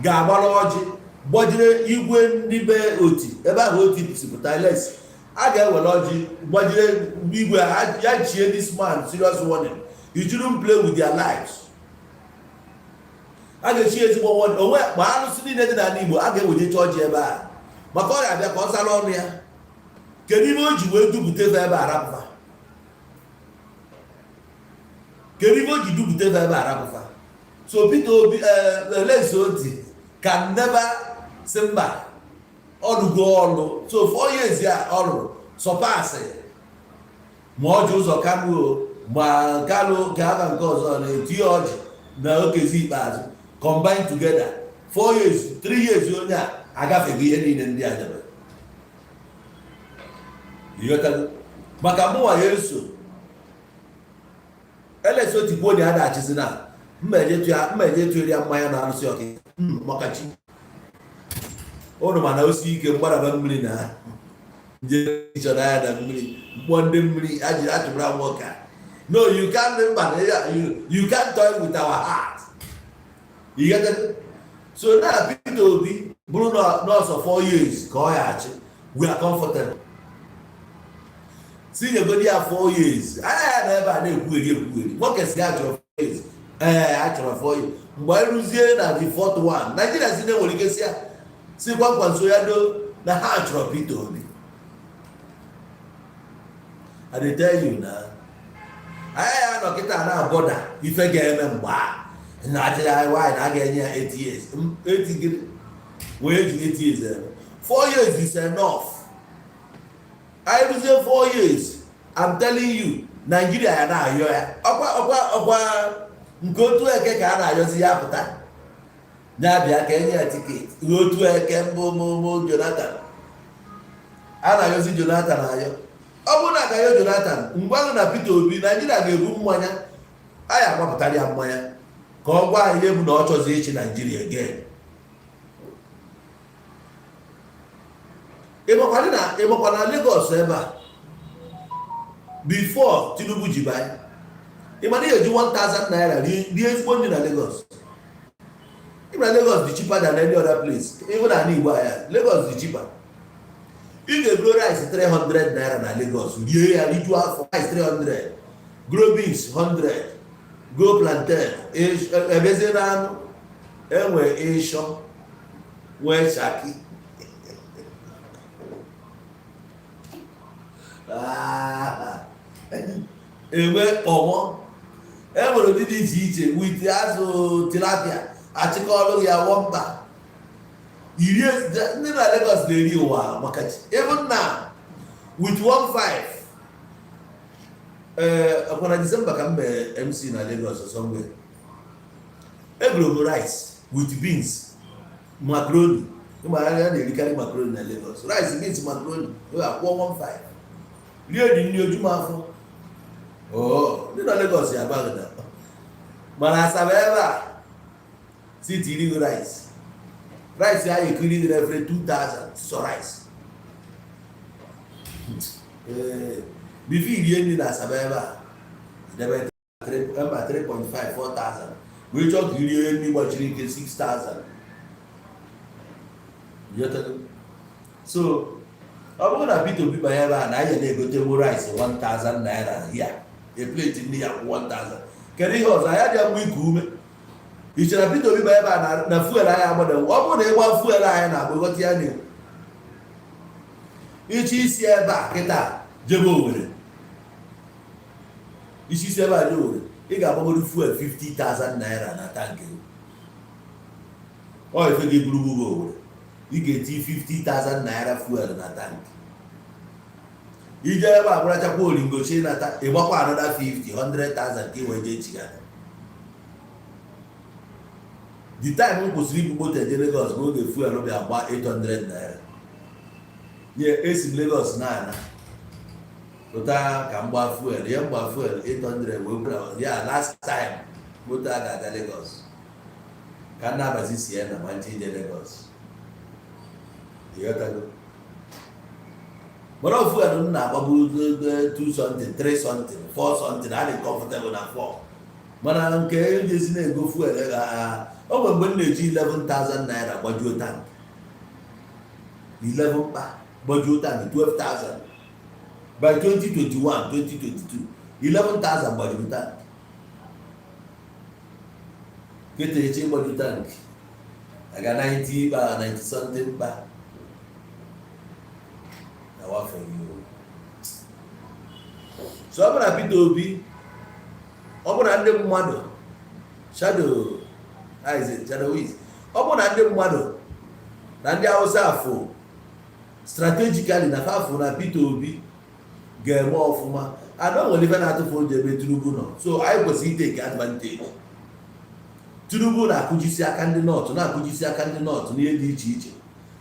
ga-agbara ọjị gbajire igwe ndị be oti ebe ahụ oti si pụta les a ga-ewere ọjị gbajire igwe ya chie this man serious warning. You shouldn't play with their lives. A ga-echi ezigbo warning onwe ma arụsị niile dị n'ala Igbo a ga-ewenyecha ọjị ebe a maka ọ ga-abịa ka ọ sara ọnụ ya. Kedu ibe o ji wee dupụta ebe arapụfa? Kedu ibe o ji dupụta ebe arapụfa? So Peter Obi Eleze Oti can never say mba ọlụgo ọlụ. So 4 years ya ọlụ sọpasị ma ọ ji ụzọ Kanu ma Kanu ka aka nke ọzọ na-etinye ọjị na okezi ikpeazụ combine together 4 years 3 years onye a agafeghị ihe niile ndị a debe. Maka mụnwa ya eso Eleze Oti bụ onye a na-achịzi na mmeje tụrụ ya mmanya na arụsị ọkịka maka chi ụnụ mana osi ike mgbadaba mmiri na nje chọrọ ya na mmiri mkpọ ndị mmiri achụbara nwoke. No, you can't you can't toy with our heart. You get it? So now Peter Obi bụrụ nọọsụ 4 years ka ọ ya achị we are comfortable. Si nyegodi ya 4 years anya ya na ebe a na-ekwugheri nwoke si ya chọrọ 4 years achọrọ 4 years mgbe anyị rụzie na the fourth one Nigeria si na-enwere ike si gwakwa nso ya do na ha chọrọ Peter Obi. I dey tell you na anya ya nọ kịta na bọda ife ga-eme mgbe na achịrị anyị nwaanyị na a ga-enye ya 8 years 8 gịrị wee ji 8 years eme 4 years is enough. I rụzie 4 years I'm telling you Nigeria ya na-ayọ ya ọkwa nke otu eke ka a na-ayọzi ya pụta ya bịa ka enye ya tiketi otu eke mbụ Jonathan a na-ayọzi Jonathan ayọ. Ọ bụrụ na ga-ayọ Jonathan mgbe ahụ na Peter Obi Nigeria ga-ebu mmanya a ya agbapụtara ya mmanya ka ọ gwa anyị ebu na ọ chọzi ịchị Nigeria again. ịmakwa na Lagos ebe a before Tinubu ji banye ịma na eji 1,000 naira rie ezigbo ndị na Lagos. Ịma Lagos dị cheaper than any other place. Even na Igbo anya Lagos dị cheaper. Ị ga-egro rice 300 naira na Lagos rie ya rijuo afọ. Rice 300 grow beans 100 go plantain ebezie na anụ enwe ịshọ nwee shaki enwe ọmọ enwere ụdị dị iche iche wit azụ tilapia achịkọọlụ ya wọmba iri ndị na Lagos na-eri ụwa maka even na with 15 ọkwana December ka mbe MC na Lagos somewhere egwuregwu rice with beans macaroni ụmụ ahịa na-erikarị macaroni na Lagos rice beans macaroni akwụọ 15 rie dị nri ojumu afọ. Ndị na Lagos ya agbaghị na mana Asaba ebe a si tiri rice ya ekiri dị every 2,000 so rice bifo irie nri na Asaba ebe a debe 3.5 4,000 wee chọọ ka irie nri gbachiri ike 6,000. So ọ bụrụ na Peter Obi banye ebe a na anyị na-egotewo rice 1,000 naira ya a plate ndị ya 1,000 kedu ihe ọzọ ya dị mgbe iku ume ichere na Peter Obi banye ebe a na fuel anyị agbada ọ bụrụ na ịgba fuel anyị na-agbagọta ya na ichi isi ebe a kịta jebe Owerri isi isi ebe a jebe Owerri ị ga-agbagoro fuel 50,000 naira na tankị ọ ife gị buru gbugo Owerri ị ga-eti 50,000 naira fuel na tankị ije ebe a bụrachakwa oringochi nata ịgbakwa anọda 50 100,000 ka ị wee jee chigata. The time m kwụsịrị ibu moto eje Lagos n'oge fuel bịa gba 800 naira nye esi Lagos na-ana Total can buy fuel. Yeah, buy fuel 800. Yeah, last time motor got Lagos. Can never see Sienna managing Lagos. You got to go. But of fuel, about 2 something, 3 something, 4 something. I ain't comfortable na 4. But I don't care. Just go fuel. Oh, when they 11,000 naira budget tank. 11 budget tank 12,000. By 2021, 2022, 11,000 budget tank. Get a budget tank. I got 90 something back. Now what for you? So I'm gonna be Obi. I'm gonna end them mother. Shadow. How is it? Shadow is. I'm gonna end them mother. And they also for strategically na far for na Peter Obi. Get more of ma. I don't want even have to phone the Tinubu no. So I was take advantage. Tinubu na kujisi akandi north, na kujisi akandi north near the iche.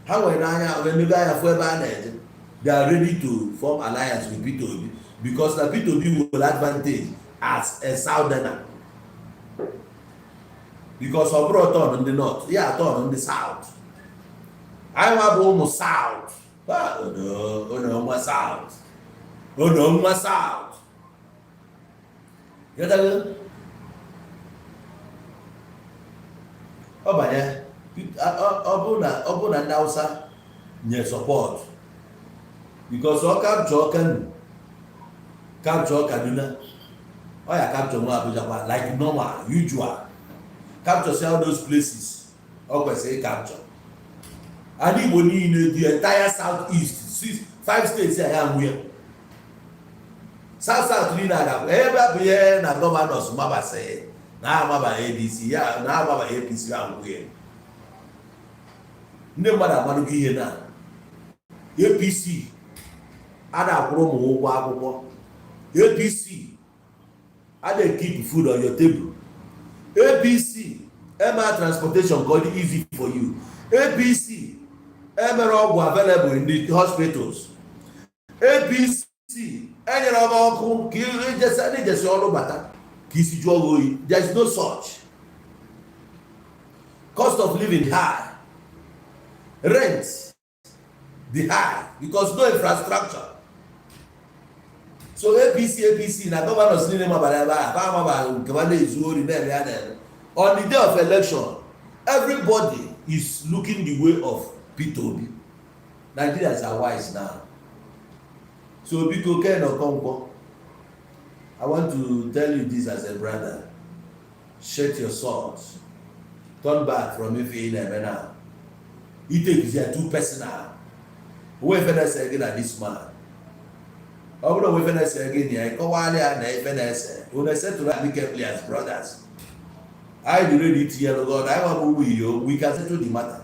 How when the guy have ever they are ready to form alliance with Peter Obi because the Peter Obi will advantage as a southerner. Because of brought on the north, yeah, turn on the south. I am almost south. Oh no, my south. Oh no, my south. You know oh, but yeah, Obuna Nausa need support because all capture Kaduna, oh yeah, capture Abuja like normal, usual. Capture all those places, always say capture. And he will need the entire southeast, 5 states here and where. South Nina, ever be here, na governors, Maba say. Now I'm about ADC, yeah, now I'm about APC and where. No matter what you hear now. APC, ada promo wabo. APC, ada keep food on your table. APC, MR transportation got it easy for you. APC, MR available in the hospitals. APC, any of just all over. There's no such. Cost of living high. Rent the high because no infrastructure. So APC na governors need on the day of election, everybody is looking the way of Peter Obi. Nigerians are wise now. So because Kenneth Okonkwo, I want to tell you this as a brother. Shed your swords. Turn back from if you never now. You take it too personal. Whoever say again at this man. I don't know if I say again here. Go on there and I say. When I said to that, be careful as brothers. I do ready to hear God. I want to we can settle the matter.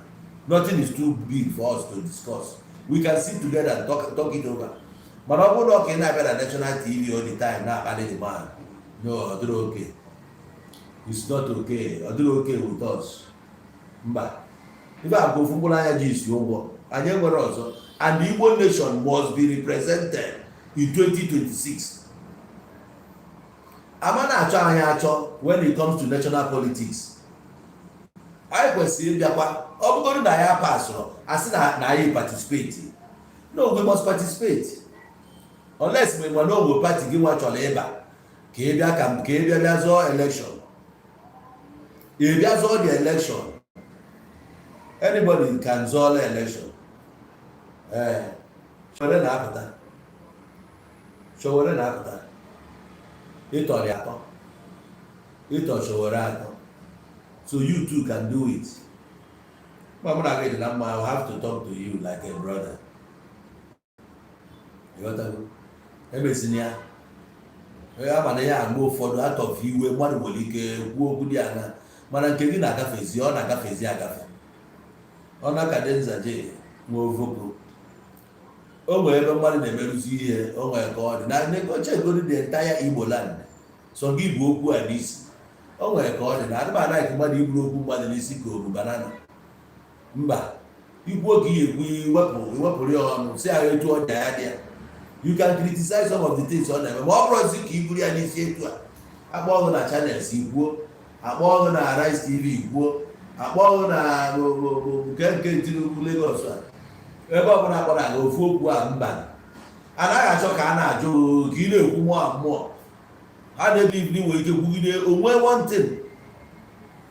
Nothing is too big for us to discuss. We can sit together and talk it over. But I won't talk in national TV all the time now about the man. No, I do okay. It's not okay. I do okay with us. But if I go for Bulayaji, you won't. And then we're also. And the Igbo nation must be represented in 2026. When it comes to national politics, I was saying that I'm going to pass. I said I participate. No, we must participate. Unless we know we party give what your labor. There's all election. If there's all the election, anybody can solve the election. So then after that. So you too can do it. I'll have to talk to you like a brother. You got to go. Go for out of you when one will go good. Manakegi na gafezi, ọ na gafezi agafe. Ọ na kadenza je nwovogo. O nwere ebe mmadụ na-emerụzi ihe, o nwere ka ọ dị. Na negoche go the entire Igbo land. So gị bụ okwu a n'isi. O nwere ka ọ dị. Na adịba anaghị mmadụ iburu okwu mmadụ n'isi ka oru banana. Mba, ikwu oge ihe ekwu iwepụrụ ya ọnụ, si ahụ etu ọja ya dị ya. You can criticize some of the things on them. More projects you could initiate to about on channels equal, about on Rise TV equal, about on Lagos. Ebe ọbụla akpọrọ aga ofu okwu a mba anaghị achọ ka a na-ajụ ka ị na-ekwu mmụọ mmụọ ha na-ebi nwere ike kwugide onwe one thing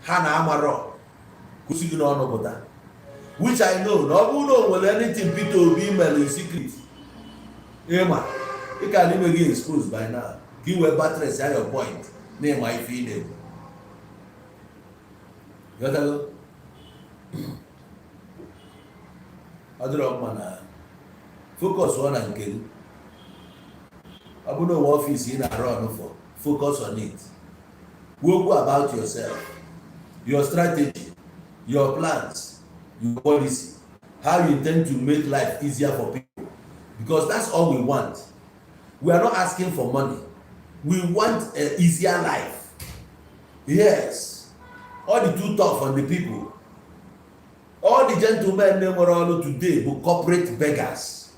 ha na-amarọ kwụsị gị n'ọnụ pụta, which I know na ọ bụrụ na o nwere anything Peter Obi mere in secret ịma ị ka n'ime gị expose by now ka ị wee buttress ya your point na ịma ife ị na-ekwu. Ọ dịrọ mma na focus on nke gị. Ọ bụrụ na onwe ọfịs ị na-arụ ọrụ for focus on it. Go about yourself, your strategy, your plans, your policy, how you intend to make life easier for people, because that's all we want. We are not asking for money. We want an easier life. Yes, all the too tough on the people. All the gentlemen they were all today were corporate beggars.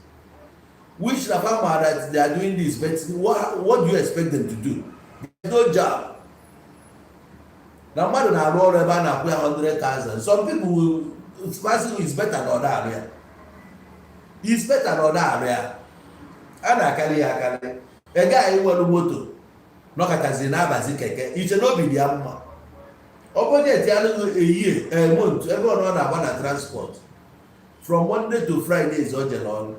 Which the farmer that they are doing this, but what do you expect them to do? There's no job. Now, more than a roll about 100,000. Some people it's better than that area. It's better than that area. And I carry a guy who wants motor. No katazina bazikeke. It should not be the amma. Open a year, a month, everyone on a transport. From Monday to Friday is all along.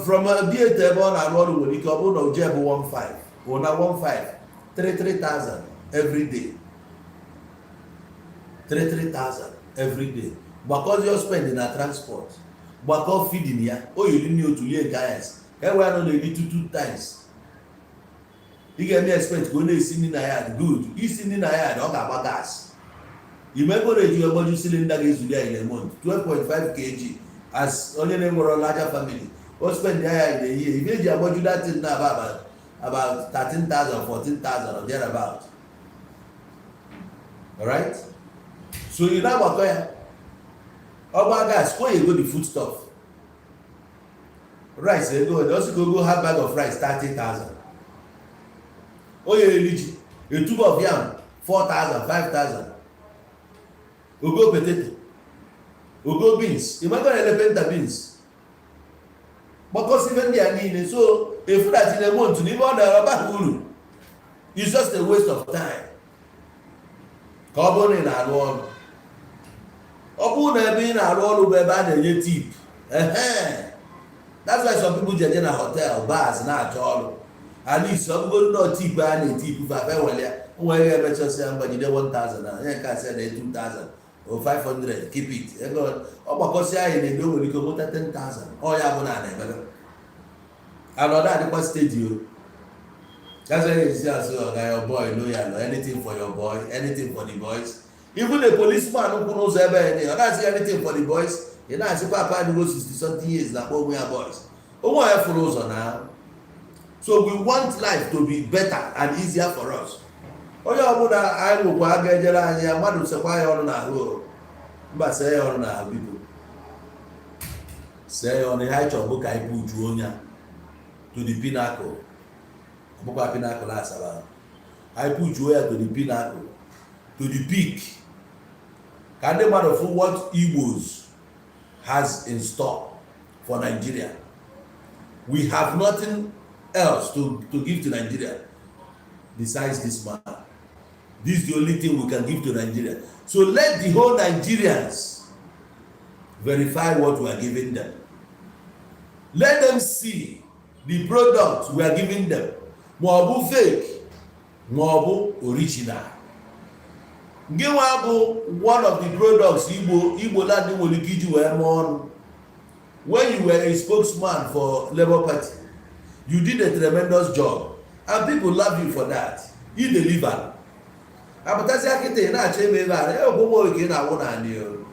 From a day to everyone I roll with you come on Jeb 15. Or now 15. 3,000 every day. 3,000 every day. Because you're spending a transport. Because feeding here. Oh, you didn't know to hear guys. Everyone only need 2 times. You get me expect go dey sitting in a yard good. You sitting in a yard don't have gas. You may go to your body cylinder is there in a month 12.5 kg as only name or a larger family. What spend there in a year? If you about you that thing now about 13,000, 14,000 or thereabout. Alright? So you know what there? About gas, where you go the food stuff. Rice, you go, also go have bag of rice 30,000. Oh, you a tube of yam 4,000, 5,000. We go potato. We go beans. You might go elephant beans. Because even they are needed. So if that in a month, you want a back hulu. It's just a waste of time. Carbon in our wall. Open a bin our wall over bad and you tip. That's why some people judge in a hotel, bars, not all. At least some go not tip and tip if I well there. When you ever just say, but you don't 1,000, I can't say 2,000 or 500, keep it. And go, oh, because I know when you go to 10,000. Oh, yeah, banana. Another the stage you. That's why you see as your boy, loyal, anything for your boy, anything for the boys. Even the policeman who knows everything, and that's anything for the boys. You know, I say, Papa, you go 60-something years, like we are boys. Oh, I have follows on now. So we want life to be better and easier for us. Oh, yeah, but I will go again, and your mother say, why on our road? But say on our people. Say on the height of book I put Junior to the pinnacle. Book pinnacle last about. I put you to the pinnacle, to the peak. Can they matter for what Igbos has in store for Nigeria? We have nothing else to give to Nigeria besides this man. This is the only thing we can give to Nigeria. So let the whole Nigerians verify what we are giving them. Let them see the product we are giving them. Mobu fake, mobu original. Ngewabu one of the products Igbo land Igbo were when you were a spokesman for Labour Party. You did a tremendous job, and people love you for that. You deliver. Abutasi akite na ache me ba e ogbo oge na wo na ni o.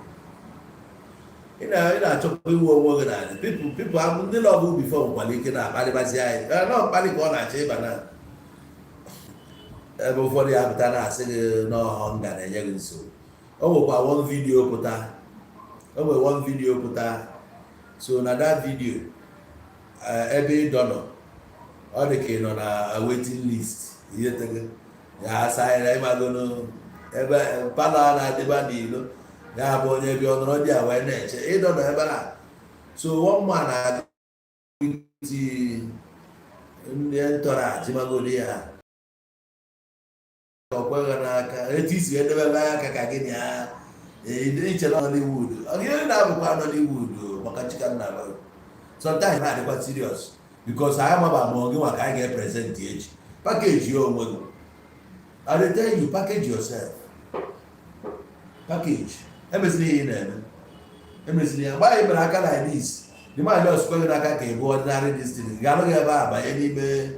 Ina chop wo wo na ni. People have the love before kwale ke na bali basi ai. No bali ko na ache ba na. Before the abuta na say no hunger na ye nso. O wo kwa one video puta. O wo one video puta. So na that video every donor ọ dị ka ị nọ na waiting list ihe tege ya asanyere ịmagono ebe palọ a na-adịba n'ilo ya bụ onye bi ọnọrọ dị a wee na-eche ịdọnọ ebe a so one man na-adịti ndị ntọrọ achịmagodi ya ọkweghị n'aka etu isi edebe ebe aka ka gịnị ha iche na Hollywood ọgịnị na-abụkwa Hollywood maka chicken na abalị sometimes na-adịkwa serious because anyị maba ma ọ gị nwa ka anyị ga-epresent echi package ya onwe gị I dey tell you package yourself package emezili ihe ị na-eme emezili ya mgbe anyị mere aka like this the man just kweghị n'aka ka ịbụ ordinary district ga-alụghị ebe a banye n'ime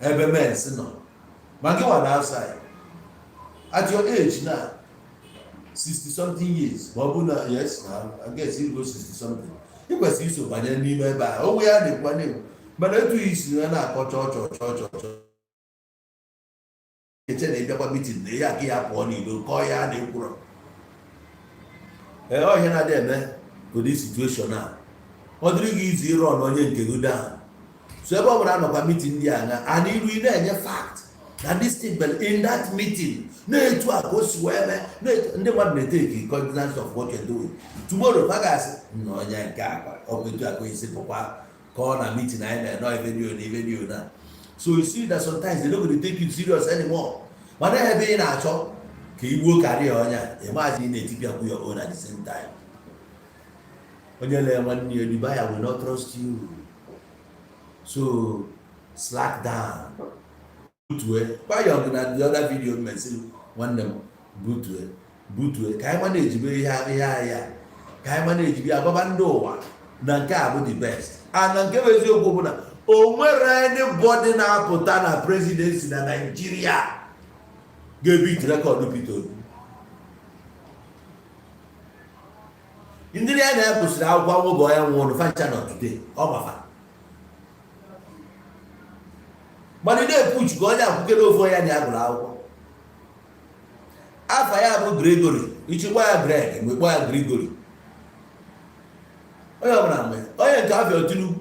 ebe mens nọ ma gị nwa na outside at your age na 60 something years ma ọ bụ na yes na I guess you go 60 something ị kwesịrị iso banye n'ime ebe a onwe ya na-ekwa na-ekwu mana etu isi ya na-akọ chọọ eche na ịbịakwa mitin na ya ka ya pụọ n'ilo kọọ ya na-ekwurọ ọhịa na-adị eme ụdị situation a ọ dịrị gị izu ịrụ ọnụ onye nke gị daa so ebe ọ bụla anọkwa mitin dị anya a na iru ị na-enye fact na this thing but in that meeting na-etu a ka o si wee mee ndị mmadụ na-eteki cognizance of what you're doing tomorrow ha ga-asị na onye nke akwa ọkụ etu akwa isi pụkwa ka ọ na meeting anyị na-enọ video na so you see that sometimes they don't really take you serious anymore mana ebe ị na-achọ ka igbuo karịa ọnya ịmazi ị na-etipịakwu your own at the same time onye lee nwanne ya the buyer will not trust you so slack down butue kwayọ na the other video mesịrị nwanne m butue ka anyị mana ejibe ihe ahịa ka anyị mana ejibe agbaba ndị ụwa na nke a bụ the best na nke bụ eziokwu bụ na o nwere anybody na-apụta na presidency na Nigeria ga-ebit rekọdụ Peter Obi ndị ya na-ekwusịrị akwụkwọ nwụbọ ya nwụrụ facha na today ọ gbafa mana na-epuch ka onye akwụkere ofu ya na ya gụrụ akwụkwọ afa ya bụ Gregory ichikwa ya Greg mgbe kpọ ya Gregory onye ọbụla mgbe onye nke afọ Tinubu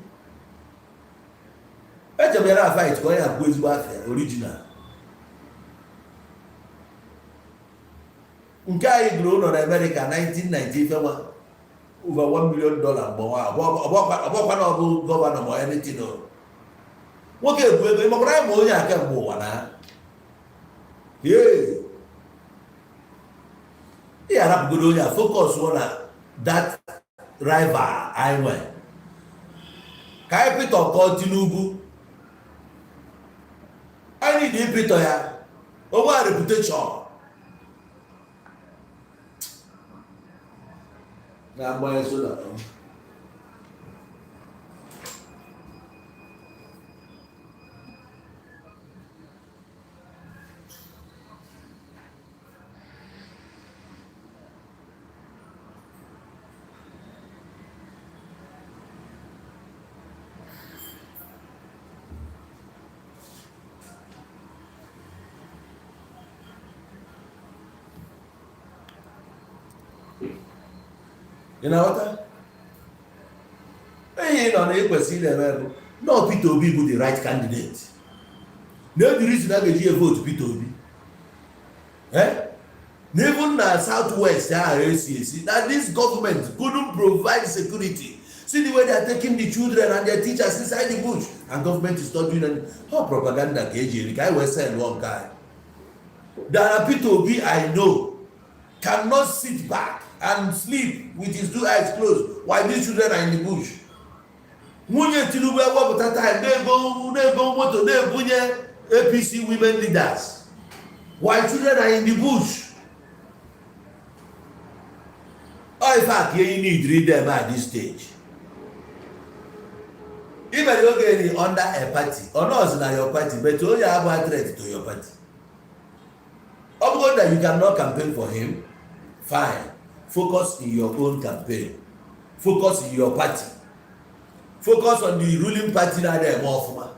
echebere afa it ka onye akwụ ezigbo afọ original nke anyị gụrụ ụlọ na America 1990 fenwa over $1 million mgbe nwa ọbọkwa na ọbụ gọvanọ ma anything nwoke ebu ego ịmakwara ya ma onye aka mgbe ụwa na ị arapụgoro onye a focus na that rival anyị nwe ka anyị pịtọ kọọ Tinubu anyị dị ịpịtọ ya onwe a reputation na-agbanye soda ị na-aghọta ihe nọ na ekwesịrị eme bụ na Peter Obi bụ the right candidate na the reason a ga-eji vote Peter Obi na even na Southwest ahụ esi that this government couldn't provide security. See the way they are taking the children and their teachers inside the bush and government is not doing any propaganda ka eji eri ka anyị wee sell one guy that Peter Obi I know cannot sit back and sleep with his 2 eyes closed while these children are in the bush. Nwunye Tinubu ewepụta time na-ego moto na-ebunye APC women leaders while children are in the bush. In fact, you need to read them at this stage. Even you get under a party, or not in your party, but you only have a threat to your party. Of course, that you cannot campaign for him, fine. Focus in your own campaign. Focus in your party. Focus on the ruling party that they are more.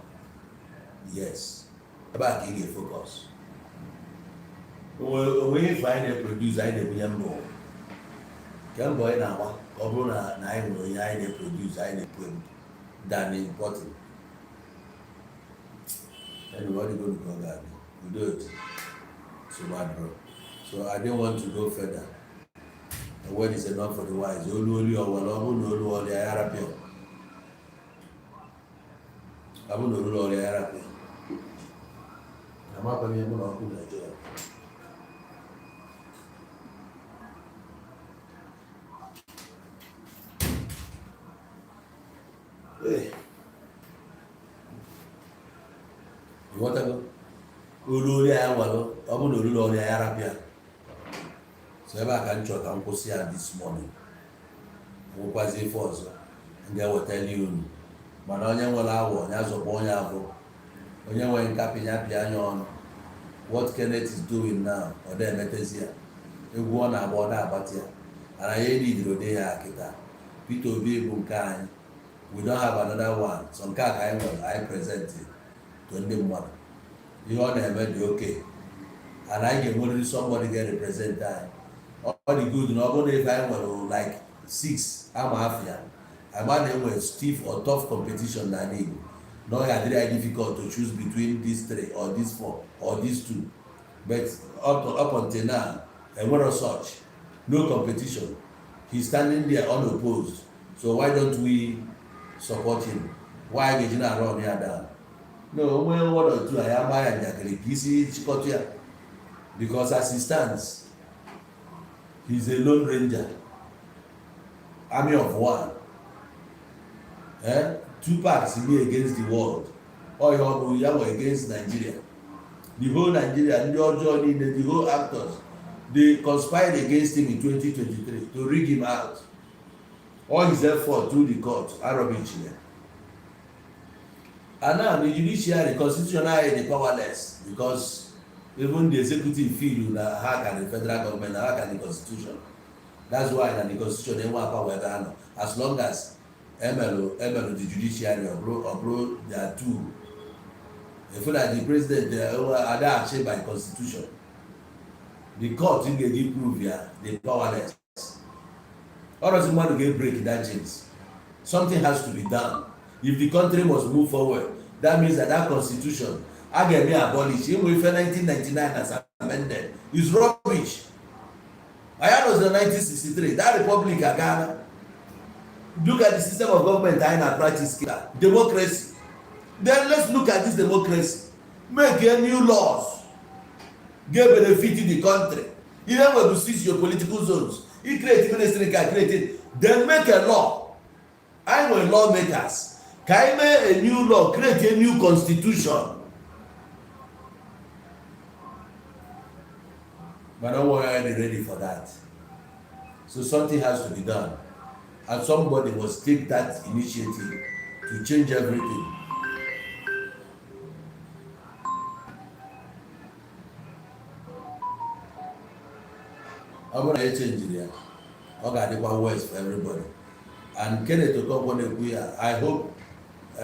Yes. About getting focus. When you find a producer, I don't know. Can boy now, or na I know I produce, I poem. than importing. Anybody go to God, we do it. So bad, bro. So I didn't want to go further. The word is enough for the wise. Only or well, the Arabian. I will not know the Arabian. I'm not going to be able to Nigeria. Hey. You want to go? Ulu ya walo, abu no ulu ya Arabia. So ebe aka nchọta nkwụsị ya this morning. Nwekwazi force ndị ewetali unu. Mana onye nwere awọ, onye azọkwa onye abụ. Onye nwere nkapị ya pịa anya ọnụ. What Kenneth is doing now, ọ da emetezi ya. Egwu ọ na-agba ọ na-agbati ya. Ana ya edidiri ode ya akịta. Peter Obi bụ nke anyị. We don't have another one. So nke a ka anyị nwere, anyị present to ndị mmadụ. Ihe ọ na-eme dị okay. And I get only somebody get represent that. All the good, no, but if I were like 6, I'm half year. I might have stiff or tough competition than him. No, it's very difficult to choose between these 3 or these 4 or these 2. But up until now, and what as such, no competition. He's standing there unopposed. So why don't we support him? Why get you not run here down? No, well, 1 or 2, I am buying because as he stands, he's a lone ranger, army of 1. 2 parts he be against the world, or you are against Nigeria. The whole Nigeria, the whole actors, they conspired against him in 2023 to rig him out. All his effort through the court, Arabic. And now the judiciary, constitutional is powerless because even the executive feel that how can the federal government, how can the constitution? That's why in the constitution they want power as long as MLO, the judiciary or they are 2. They feel like the president they are shaped by constitution. The court in the give proof here, they powerless. Or does want to get break that chains? Something has to be done. If the country must move forward, that means that constitution I get me abolished. Even if 1999 has amended, it's rubbish. I was in 1963. That Republic of Ghana. Look at the system of government I na practice here. Democracy. Then let's look at this democracy. Make a new laws. Give benefit to the country. Even when you switch your political zones, you create ministry, create it. Then make a law. I know lawmakers. Can I make a new law, create a new constitution? But no one are ready for that. So something has to be done. And somebody must take that initiative to change everything. I'm going to change it here. I'm going to do one worse for everybody. And Kenneth Okonkwo, I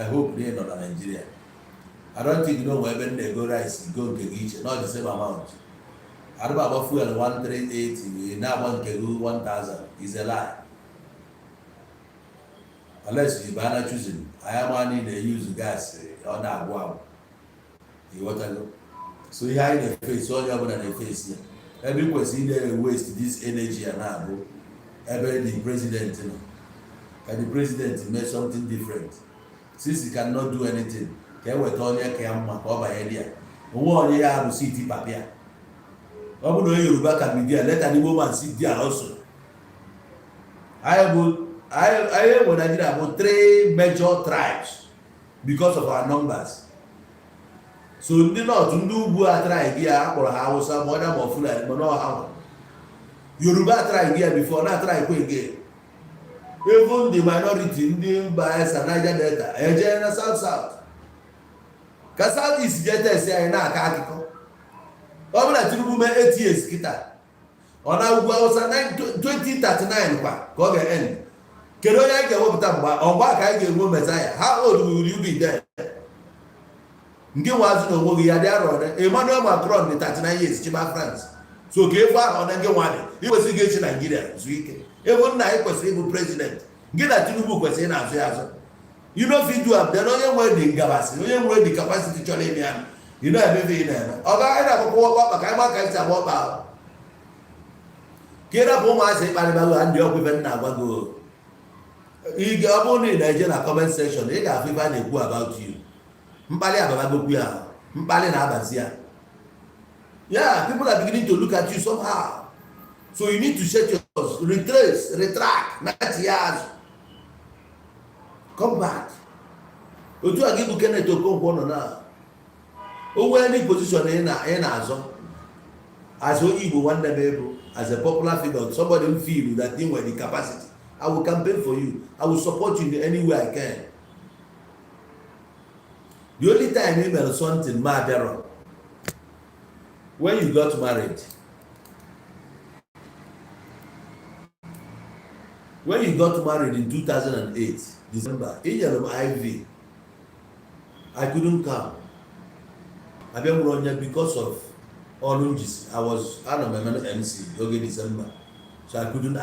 hope they're not in Nigeria. I don't think when they go rice, go to each, not the same amount. I don't know about fuel 1,380, now 1,000 is a lie. Unless you banner choosing, I am only they use gas on that wow. You want to know? So you hide the face, all you have on the face here. Every person there waste this energy and now, every the president, and the president made something different. Since he cannot do anything, can we turn here? Can we cover idea? One year I will see the papier. I will know Yoruba can be there. Let any woman sit there also. I have about 3 major tribes because of our numbers. So ndị north ndị ugwu a tribe here akpọrọ ha Hausa ma ọda ma Fulani ma no ha. Yoruba tribe here before na tribe again. Even the minority ndị Bayelsa Niger Delta eje na south. Ka south east jeta esi anyị na-aka akụkọ. Ọ bụ na Tinubu mee 8 years kịta. Ọ na ugwu Hausa 2039 kwa ka ọ ga-end. Kedu onye anyị ga-ewepụta mgba ka anyị ga-enwe Messiah? How old will you be then? Nke wazi na onwe gị ya dị arọ Emmanuel Macron dị 39 years chiba France. So ka efu ahụ na nke nwadị ikwesịrị ga-echi Nigeria zuo ike. Ebe nna anyị kwesịrị ịbụ president. Gị na Tinubu kwesịrị na-azụ ya azụ. You know if you do up, then only way the capacity, only way the capacity challenge me. You know everything there. Okay, I have to walk up, I can't walk out. Get up home, I say, and the open now go. You get only in the comment section, they got people they go about you. Mpali ababagokuya, mpali na abazia. Yeah, people are beginning to look at you somehow. So you need to set yours, retract, 90 years. Come back. Otu agibu Kenneth Okonkwo no na. O any position in azo. As Igbo Nwannem, as a popular figure, somebody will feel that thing with the capacity. I will campaign for you. I will support you in any way I can. The only time you made something matter when you got married. When you got married in 2008, December, in IV, I couldn't come. I been running because of oranges. I was MC, okay, December. So I couldn't